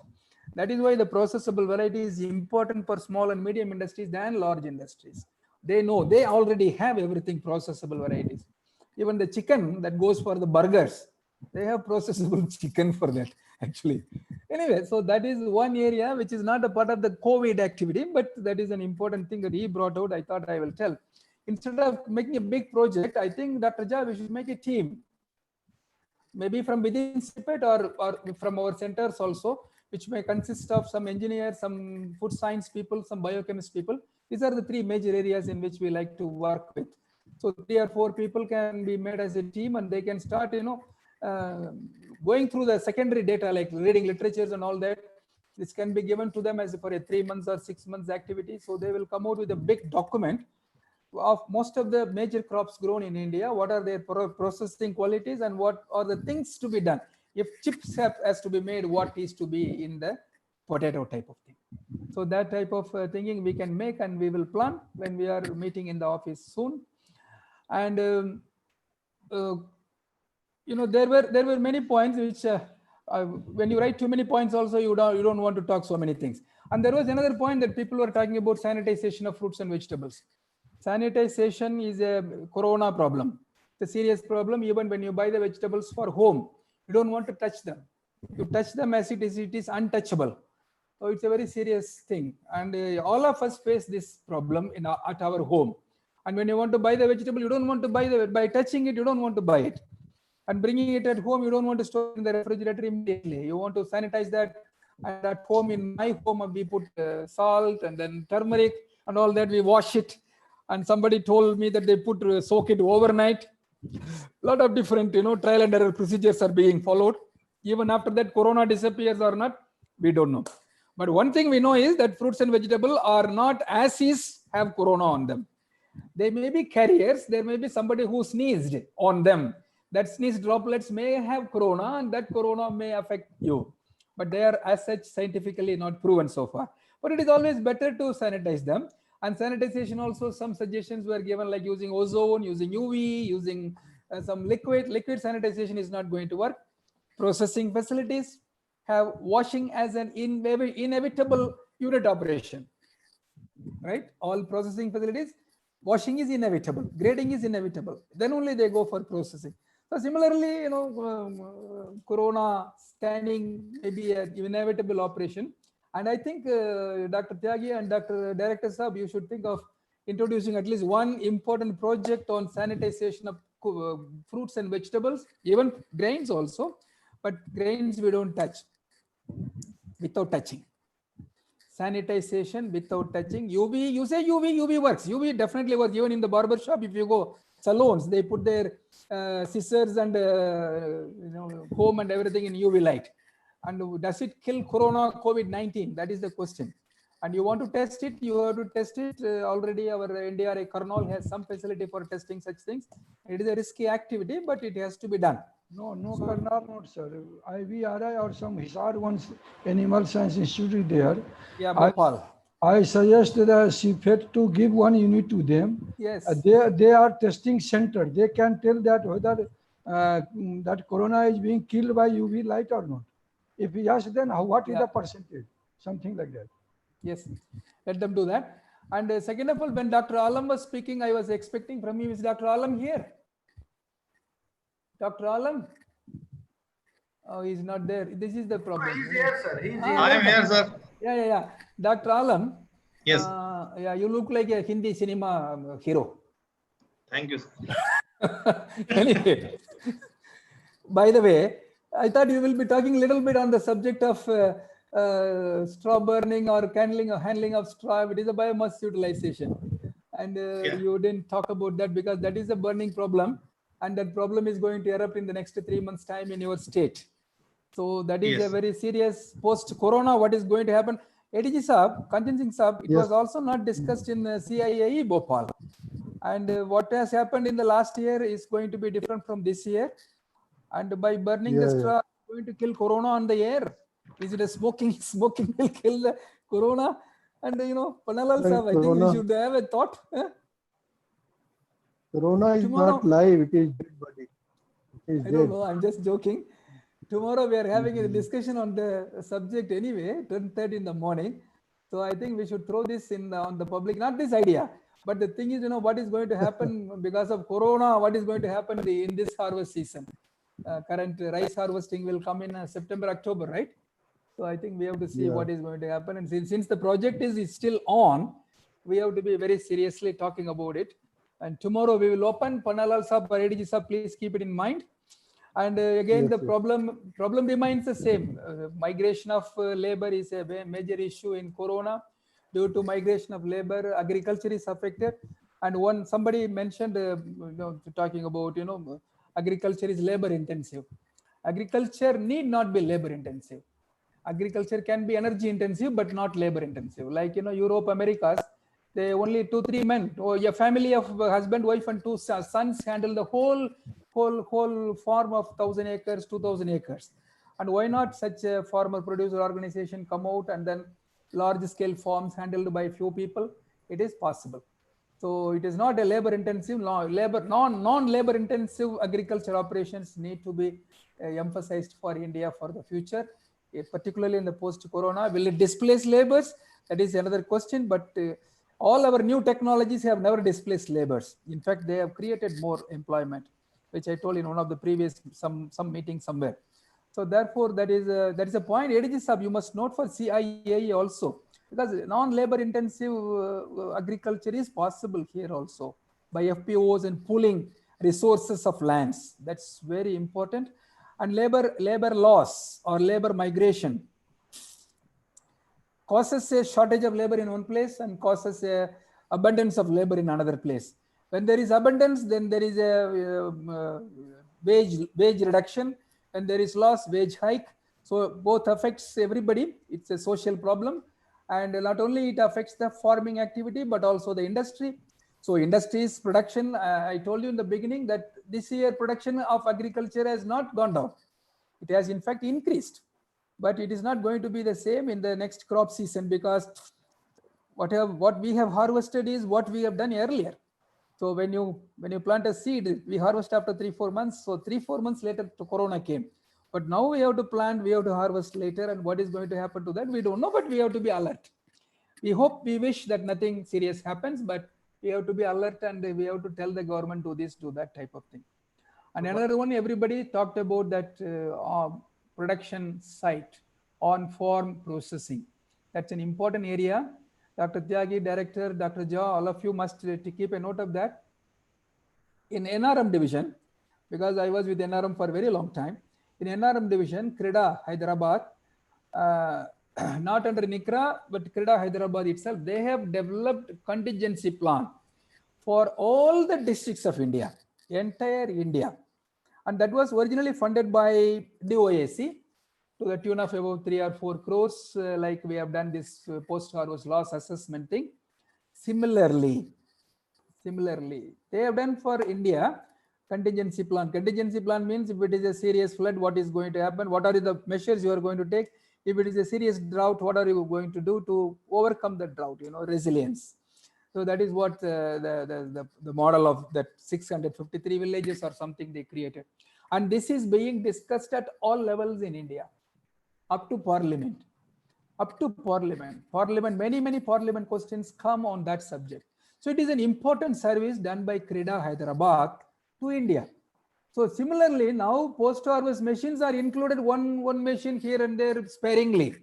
That is why the processable variety is important for small and medium industries than large industries. They know, they already have everything processable varieties. Even the chicken that goes for the burgers, they have processable chicken for that, actually. Anyway, so that is one area which is not a part of the COVID activity, but that is an important thing that he brought out. I thought I will tell. Instead of making a big project, I think, Dr. Jha, we should make a team, maybe from within CIPHET or from our centers also, which may consist of some engineers, some food science people, some biochemist people. These are the three major areas in which we like to work with. So 3 or 4 people can be made as a team, and they can start, going through the secondary data, like reading literatures and all that. This can be given to them as for a 3 months or 6 months activity. So they will come out with a big document of most of the major crops grown in India, what are their processing qualities, and what are the things to be done. If chips has to be made, what is to be in the potato type of thing. So that type of thinking we can make, and we will plan when we are meeting in the office soon. And there were many points which when you write too many points also, you don't want to talk so many things. And there was another point that people were talking about, sanitization of fruits and vegetables. Sanitization is a corona problem. It's a serious problem. Even when you buy the vegetables for home, you don't want to touch them. You touch them as it is untouchable. So it's a very serious thing. And all of us face this problem at our home. And when you want to buy the vegetable, you don't want to buy by touching it, you don't want to buy it. And bringing it at home, you don't want to store it in the refrigerator immediately. You want to sanitize that. And at home, in my home, we put salt and then turmeric and all that. We wash it. And somebody told me that they soak it overnight. A lot of different, trial and error procedures are being followed. Even after that, corona disappears or not, we don't know. But one thing we know is that fruits and vegetables are not as is have corona on them. They may be carriers. There may be somebody who sneezed on them. That sneeze droplets may have corona, and that corona may affect you. But they are as such scientifically not proven so far. But it is always better to sanitize them. And sanitization also, some suggestions were given, like using ozone, using UV, using some liquid. Liquid sanitization is not going to work. Processing facilities have washing as an inevitable unit operation, right? All processing facilities, washing is inevitable, grading is inevitable. Then only they go for processing. So similarly, corona scanning may be an inevitable operation. And I think Dr. Tyagi and Dr. Director Saab, you should think of introducing at least one important project on sanitization of fruits and vegetables, even grains also, but grains we don't touch without touching. Sanitization without touching. UV, you say UV works. UV definitely works. Even in the barber shop, if you go salons, they put their scissors and comb and everything in UV light. And does it kill corona, COVID-19? That is the question. And you want to test it, you have to test it. Already our NDRA Karnal has some facility for testing such things. It is a risky activity, but it has to be done. No, Karnal not, sir. IVRI or some Hisar one's Animal Science Institute there. Yeah, Bhopal. I suggest the CIPHET to give one unit to them. Yes. They are testing center. They can tell that whether that corona is being killed by UV light or not. If yes, then what is the percentage? Something like that. Yes, let them do that. And second of all, when Dr. Alam was speaking, I was expecting from you, is Dr. Alam here? Dr. Alam? Oh, he's not there. This is the problem. He's here, sir. He's here. I am here, sir. Yeah. Dr. Alam. Yes. Yeah, you look like a Hindi cinema hero. Thank you, sir. Anyway, by the way, I thought you will be talking a little bit on the subject of straw burning or handling of straw. It is a biomass utilization. And you didn't talk about that because that is a burning problem. And that problem is going to erupt in the next 3 months' time in your state. So that is a very serious post-corona. What is going to happen? ADG Saab, Kanchan Singh Saab, it was also not discussed in CIAE Bhopal. And what has happened in the last year is going to be different from this year. And by burning the straw, it's going to kill corona on the air. Is it a smoking will kill the corona? And Panalal Saab, I think we should have a thought. Corona is not live, it is dead body. I don't know, I'm just joking. Tomorrow we are having a discussion on the subject anyway, 10:30 in the morning. So I think we should throw this on the public, not this idea. But the thing is, what is going to happen because of corona, what is going to happen in this harvest season. Current rice harvesting will come in September, October, right? So I think we have to see what is going to happen. And since the project is still on, we have to be very seriously talking about it. And tomorrow we will open. Panalal Saab, ADG Saab, please keep it in mind. And again, the problem remains the same. Migration of labor is a major issue in corona. Due to migration of labor, agriculture is affected. And somebody mentioned, talking about, agriculture is labor intensive. Agriculture need not be labor intensive. Agriculture can be energy intensive, but not labor intensive. Like, Europe, Americas, they only 2-3 men, or a family of husband, wife, and 2 sons handle the whole farm of 1,000 acres, 2,000 acres. And why not such a farmer producer organization come out and then large scale farms handled by few people? It is possible. So it is not a labor intensive, non-labor intensive agriculture operations need to be emphasized for India for the future, particularly in the post-corona. Will it displace labors? That is another question, but all our new technologies have never displaced labors. In fact, they have created more employment, which I told in one of the previous some meeting somewhere. So therefore, that is a point. ADG Saab, you must note for CIAE also, because non-labor intensive agriculture is possible here also by FPOs and pooling resources of lands. That's very important. And labor loss or labor migration causes a shortage of labor in one place and causes a abundance of labor in another place. When there is abundance, then there is a wage reduction. When there is loss, wage hike. So both affects everybody. It's a social problem. And not only it affects the farming activity, but also the industry. So industry's production, I told you in the beginning that this year production of agriculture has not gone down. It has in fact increased. But it is not going to be the same in the next crop season, because what we have harvested is what we have done earlier. So when you plant a seed, we harvest after 3-4 months. So 3-4 months later, the corona came. But now we have to plant, we have to harvest later, and what is going to happen to that, we don't know, but we have to be alert. We wish that nothing serious happens, but we have to be alert and we have to tell the government do this, do that type of thing. And another one, everybody talked about that production site on farm processing. That's an important area. Dr. Tyagi, Director, Dr. Jha, all of you must keep a note of that. In NRM division, because I was with NRM for a very long time, in NRM division, CRIDA, Hyderabad, not under NICRA, but CRIDA, Hyderabad itself, they have developed contingency plan for all the districts of India, entire India. And that was originally funded by DOAC to the tune of about 3 or 4 crores, like we have done this post-harvest loss assessment thing. Similarly, they have done for India contingency plan. Contingency plan means if it is a serious flood, what is going to happen? What are the measures you are going to take? If it is a serious drought, what are you going to do to overcome the drought? Resilience. So that is what the model of that 653 villages or something they created. And this is being discussed at all levels in India, up to Parliament. Many Parliament questions come on that subject. So it is an important service done by CRIDA Hyderabad to India. So similarly, now post-harvest machines are included, one machine here and there sparingly.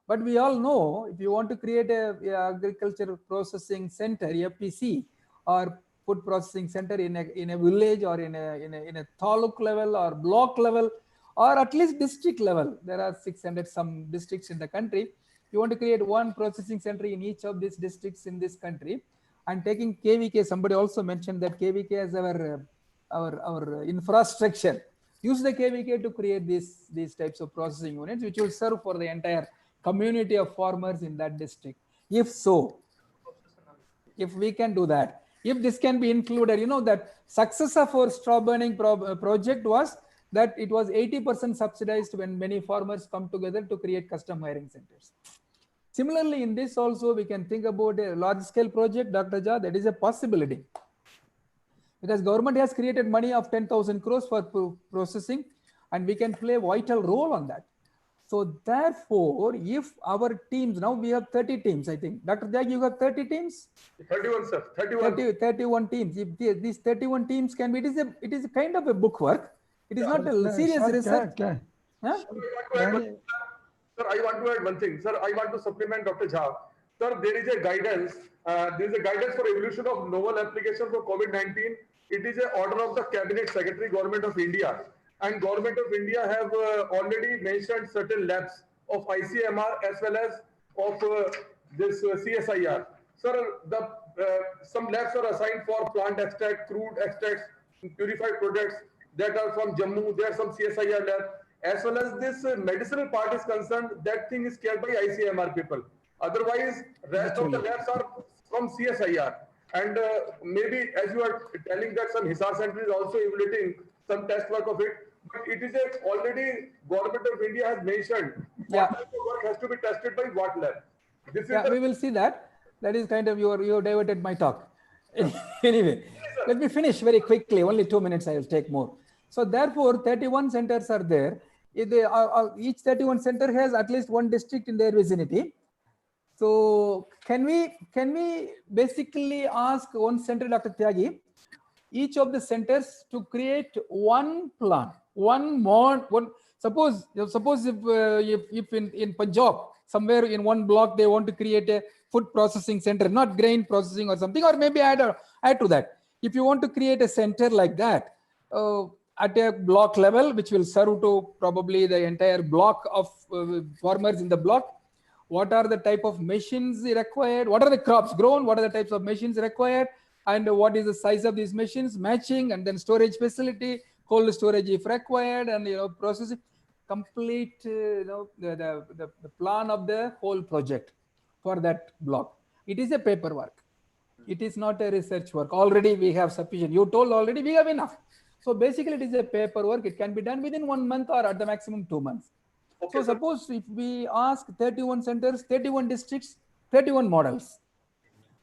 But we all know if you want to create a agriculture processing center, FPC, or food processing center in a village or in a taluk level or block level, or at least district level, there are 600 some districts in the country. You want to create one processing center in each of these districts in this country, and taking KVK, somebody also mentioned that KVK as our infrastructure. Use the KVK to create these types of processing units, which will serve for the entire community of farmers in that district. If so, if we can do that, if this can be included, that success of our straw burning project was that it was 80% subsidized when many farmers come together to create custom hiring centers. Similarly, in this also, we can think about a large scale project, Dr. Jha, that is a possibility. Because government has created money of 10,000 crores for processing, and we can play a vital role on that. So therefore, if our teams, now we have 30 teams, I think. Dr. Jag, you have 30 teams? 31, sir. 31 teams. If these 31 teams can be, it is a kind of a book work. It is not a serious research. Huh? Sir, I want to add one thing. Sir, I want to supplement Dr. Jha. Sir, there is a guidance. There is a guidance for evolution of novel applications for COVID-19. It is an order of the Cabinet Secretary, Government of India. And Government of India have already mentioned certain labs of ICMR as well as of this CSIR. Sir, some labs are assigned for plant extract, crude extracts, purified products that are from Jammu. There are some CSIR labs. As well as this medicinal part is concerned, that thing is cared by ICMR people. Otherwise, rest of the labs are from CSIR. And maybe as you are telling that some HISAR center is also evaluating some test work of it, but it is already Government of India has mentioned what type of work has to be tested by what lab. This is we will see that. That is kind of you diverted my talk. Anyway, let me finish very quickly. Only 2 minutes. I will take more. So therefore, 31 centers are there. Each 31 center has at least one district in their vicinity. So can we basically ask one center, Dr. Tyagi, each of the centers to create one plan, suppose if in Punjab, somewhere in one block, they want to create a food processing center, not grain processing or something, or maybe add to that. If you want to create a center like that, at a block level, which will serve to probably the entire block of farmers in the block, what are the type of machines required? What are the crops grown? What are the types of machines required? And what is the size of these machines? Matching, and then storage facility, cold storage if required, and processing. Complete the plan of the whole project for that block. It is a paperwork. It is not a research work. Already we have sufficient. You told already we have enough. So basically it is a paperwork. It can be done within 1 month or at the maximum 2 months. Okay, so suppose if we ask 31 centers, 31 districts, 31 models,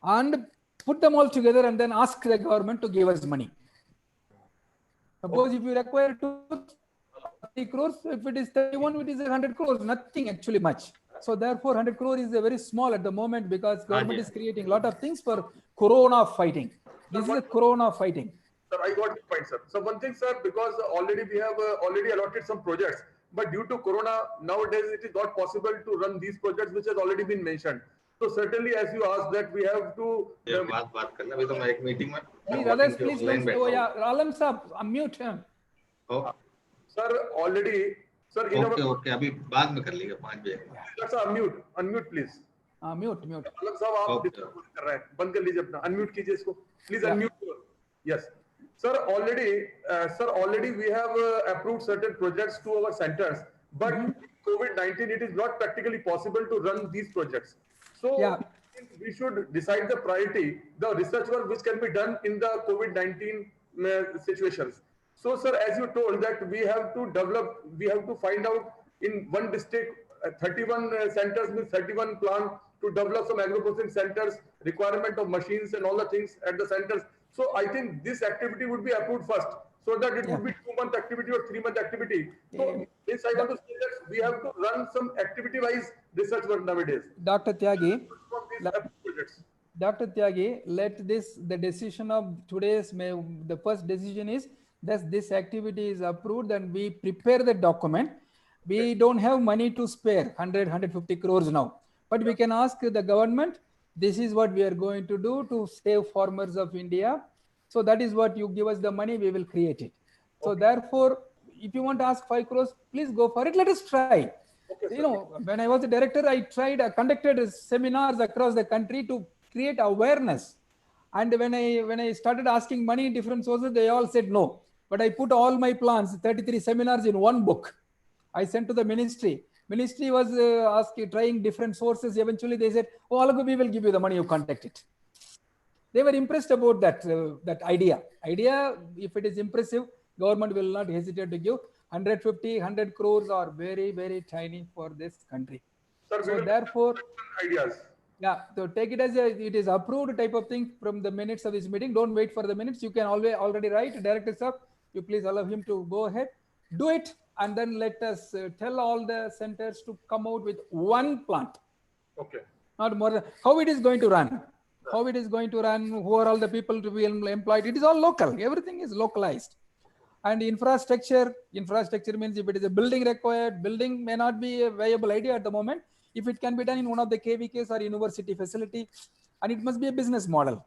and put them all together and then ask the government to give us money. Suppose if you require 230 crores, if it is 31, it is 100 crores, nothing actually much. So therefore 100 crore is a very small at the moment because government is creating a lot of things for corona fighting. This is a corona fighting. Sir, I got the point, sir. So one thing, sir, because already we have already allotted some projects, but due to corona, nowadays it is not possible to run these projects which has already been mentioned. So certainly, as you asked, that we have to. बात करना अभी तो मैं एक meeting में Please, others, please don't. Oh yeah, Alam sir, unmute him. Sir, already, sir, in our. Okay अभी बाद में कर लीजिए 5 बजे. Sir, unmute please. Mute. Alam साहब आप डिस्टर्ब कर रहे हैं, बंद कर लीजिए अपना, unmute कीजिए इसको. Please unmute. Yes. Sir, already we have approved certain projects to our centers, but COVID-19, it is not practically possible to run these projects. So we should decide the priority, the research work which can be done in the COVID-19 situations. So, sir, as you told that we have to find out in one district 31 centers with 31 plants to develop some agro-processing centers, requirement of machines and all the things at the centers. So I think this activity would be approved first, so that it would be 2-month activity or 3-month activity. So this I want to say that we have to run some activity-wise research work nowadays. Dr. Tyagi, let the decision of today's, the first decision is that this activity is approved and we prepare the document. We don't have money to spare, 150 crores now, but we can ask the government, this is what we are going to do to save farmers of India. So that is what you give us the money, we will create it. So therefore, if you want to ask 5 crores, please go for it. Let us try. You know, when I was a director, I conducted seminars across the country to create awareness. And when I started asking money in different sources, they all said no. But I put all my plans, 33 seminars in one book. I sent to the ministry. Ministry was trying different sources. Eventually they said, oh, we will give you the money, you contact it. They were impressed about that idea. If it is impressive, government will not hesitate to give. 100 crores are very, very tiny for this country. Sir, so therefore, ideas. Yeah, so take it as it is approved type of thing from the minutes of this meeting. Don't wait for the minutes. You can already write, Director sir, you please allow him to go ahead, do it, and then let us tell all the centers to come out with one plant. Okay. Not more than how it is going to run. How it is going to run, who are all the people to be employed. It is all local. Everything is localized. And infrastructure means if it is a building required, building may not be a viable idea at the moment. If it can be done in one of the KVKs or university facility, and it must be a business model,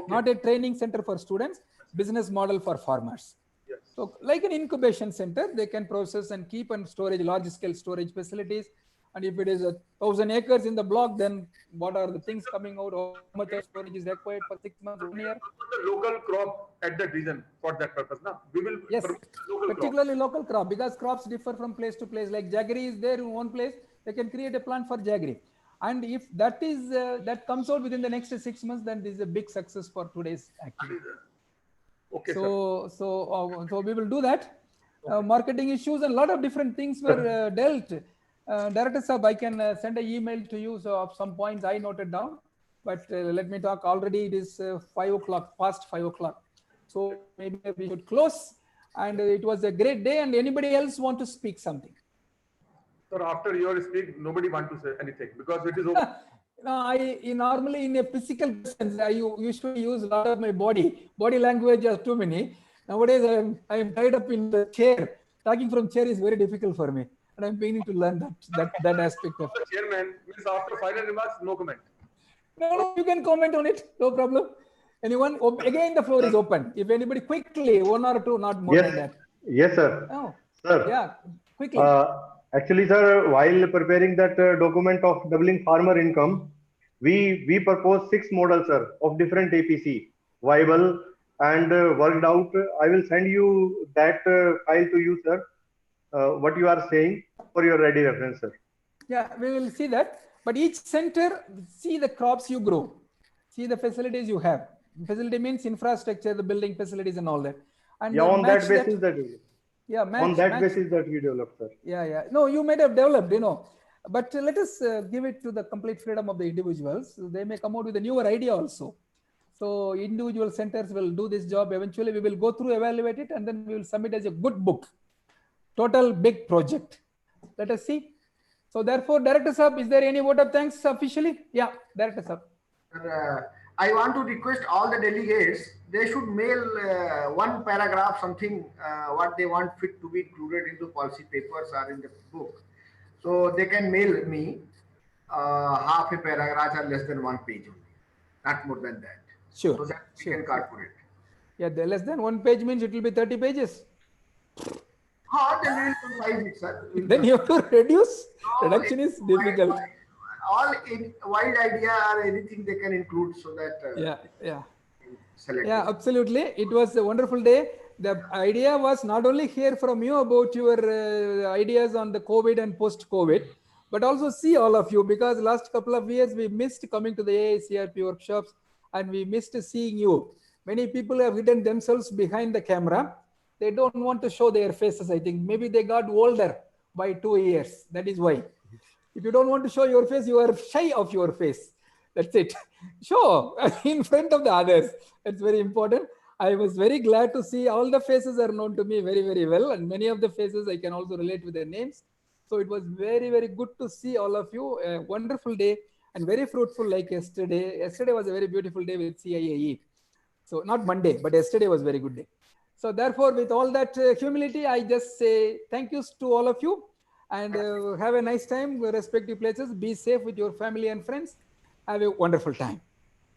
not a training center for students, business model for farmers. Yes. So like an incubation center, they can process and keep and storage, large scale storage facilities. And if it is 1,000 acres in the block, then what are the things coming out? How much of storage is required for 6 months, 1 year? The local crop at that region for that purpose. Now we will particularly local crop, because crops differ from place to place. Like jaggery is there in one place, they can create a plant for jaggery. And if that is that comes out within the next 6 months, then this is a big success for today's activity. Okay, so we will do that. Marketing issues and a lot of different things were dealt. Director Sahab, I can send an email to you of some points I noted down, but let me talk. Already it is 5 o'clock, past 5 o'clock. So maybe we should close. And it was a great day. And anybody else want to speak something? Sir, after your speak, nobody want to say anything because it is over. No, normally in a physical sense, I usually use a lot of my body language is too many. Nowadays, I am tied up in the chair. Talking from chair is very difficult for me. And I'm beginning to learn that aspect of it. Chairman, means after final remarks, no comment. No, you can comment on it. No problem. Anyone? Again, the floor is open. If anybody quickly, 1 or 2, not more than that. Yes, sir. Oh, sir. Yeah, quickly. Actually, sir, while preparing that document of doubling farmer income, we proposed 6 models, sir, of different APC, viable and worked out. I will send you that file to you, sir. What you are saying for your ready reference, sir. Yeah, we will see that. But each center, see the crops you grow, see the facilities you have. Facility means infrastructure, the building facilities and all that. And yeah, on that basis that we. Yeah, basis that we developed, sir. Yeah. No, you might have developed, but let us give it to the complete freedom of the individuals. They may come out with a newer idea also. So individual centers will do this job. Eventually, we will go through, evaluate it, and then we will submit as a good book. Total big project. Let us see. So therefore, Director Sahab, is there any vote of thanks officially? Yeah, Director Sahab. I want to request all the delegates, they should mail one paragraph, something what they want fit to be included into policy papers or in the book. So they can mail me. half a paragraph or less than 1 page only, not more than that. Sure. So that we Sure. can calculate. Yeah, the less than 1 page means it will be 30 pages. Then we will comprise it, sir. Then you have to reduce. So Reduction is difficult. all wild idea or anything they can include so that. Yeah. Select Yeah, absolutely. It was a wonderful day. The idea was not only hear from you about your ideas on the COVID and post-COVID, but also see all of you, because last couple of years we missed coming to the ICAR-CIPHET workshops and we missed seeing you. Many people have hidden themselves behind the camera. They don't want to show their faces, I think. Maybe they got older by 2 years. That is why. If you don't want to show your face, you are shy of your face. That's it. Show in front of the others. That's very important. I was very glad to see all the faces are known to me very, very well. And many of the faces I can also relate with their names. So it was very, very good to see all of you. A wonderful day and very fruitful like yesterday. Yesterday was a very beautiful day with CIAE. So not Monday, but yesterday was a very good day. So therefore, with all that humility, I just say thank yous to all of you and have a nice time, respective places. Be safe with your family and friends. Have a wonderful time.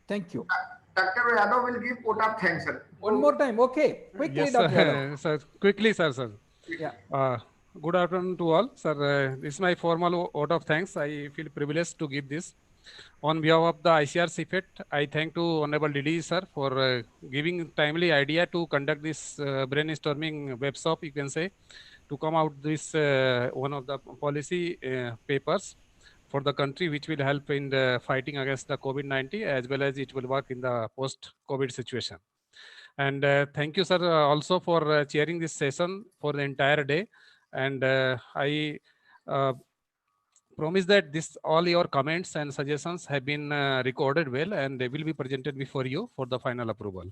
Thank you. Dr. Yadav will give vote of thanks, sir. One more time. Okay. Quickly, Yes, Dr. Yadav. sir. Quickly, sir. Yeah. Good afternoon to all. Sir, this is my formal vote of thanks. I feel privileged to give this. On behalf of the ICAR-CIPHET, I thank to Honorable DD sir for giving timely idea to conduct this brainstorming webshop, you can say, to come out this one of the policy papers for the country, which will help in the fighting against the COVID-19, as well as it will work in the post-COVID situation. And thank you, sir, also for chairing this session for the entire day. And I promise that all your comments and suggestions have been recorded well and they will be presented before you for the final approval.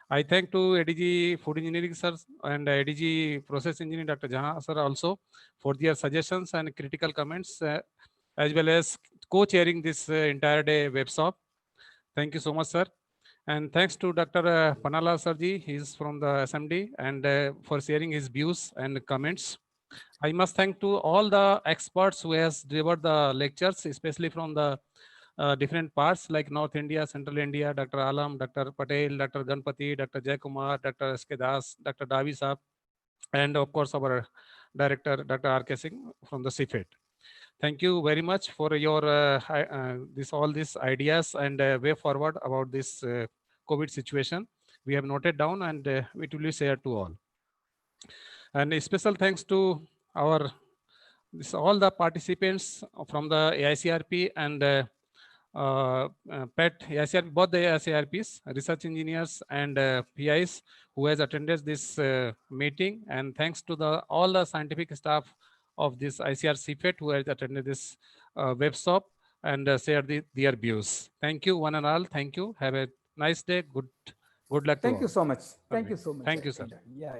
I thank to ADG Food Engineering sir and ADG Process Engineering Dr. Jahan sir also for their suggestions and critical comments, as well as co-chairing this entire day webshop. Thank you so much, sir. And thanks to Dr. Panala Sarji, he is from the SMD, and for sharing his views and comments. I must thank to all the experts who has delivered the lectures, especially from the different parts like North India, Central India, Dr. Alam, Dr. Patel, Dr. Ganpati, Dr. Jaykumar, Dr. S.K. Das, Dr. Davi Saab, and of course our director, Dr. R.K. Singh from the CIPHET. Thank you very much for your all these ideas and way forward about this COVID situation. We have noted down and it will be shared to all. And a special thanks to our all the participants from the AICRP and PET, AICRP, both the AICRPs, research engineers and PIs who has attended this meeting. And thanks to all the scientific staff of this ICAR-CIPHET who has attended this webshop and shared their views. Thank you, one and all. Thank you. Have a nice day. Good luck. Thank you so much. Thank you so much. Thank you, sir. Yeah.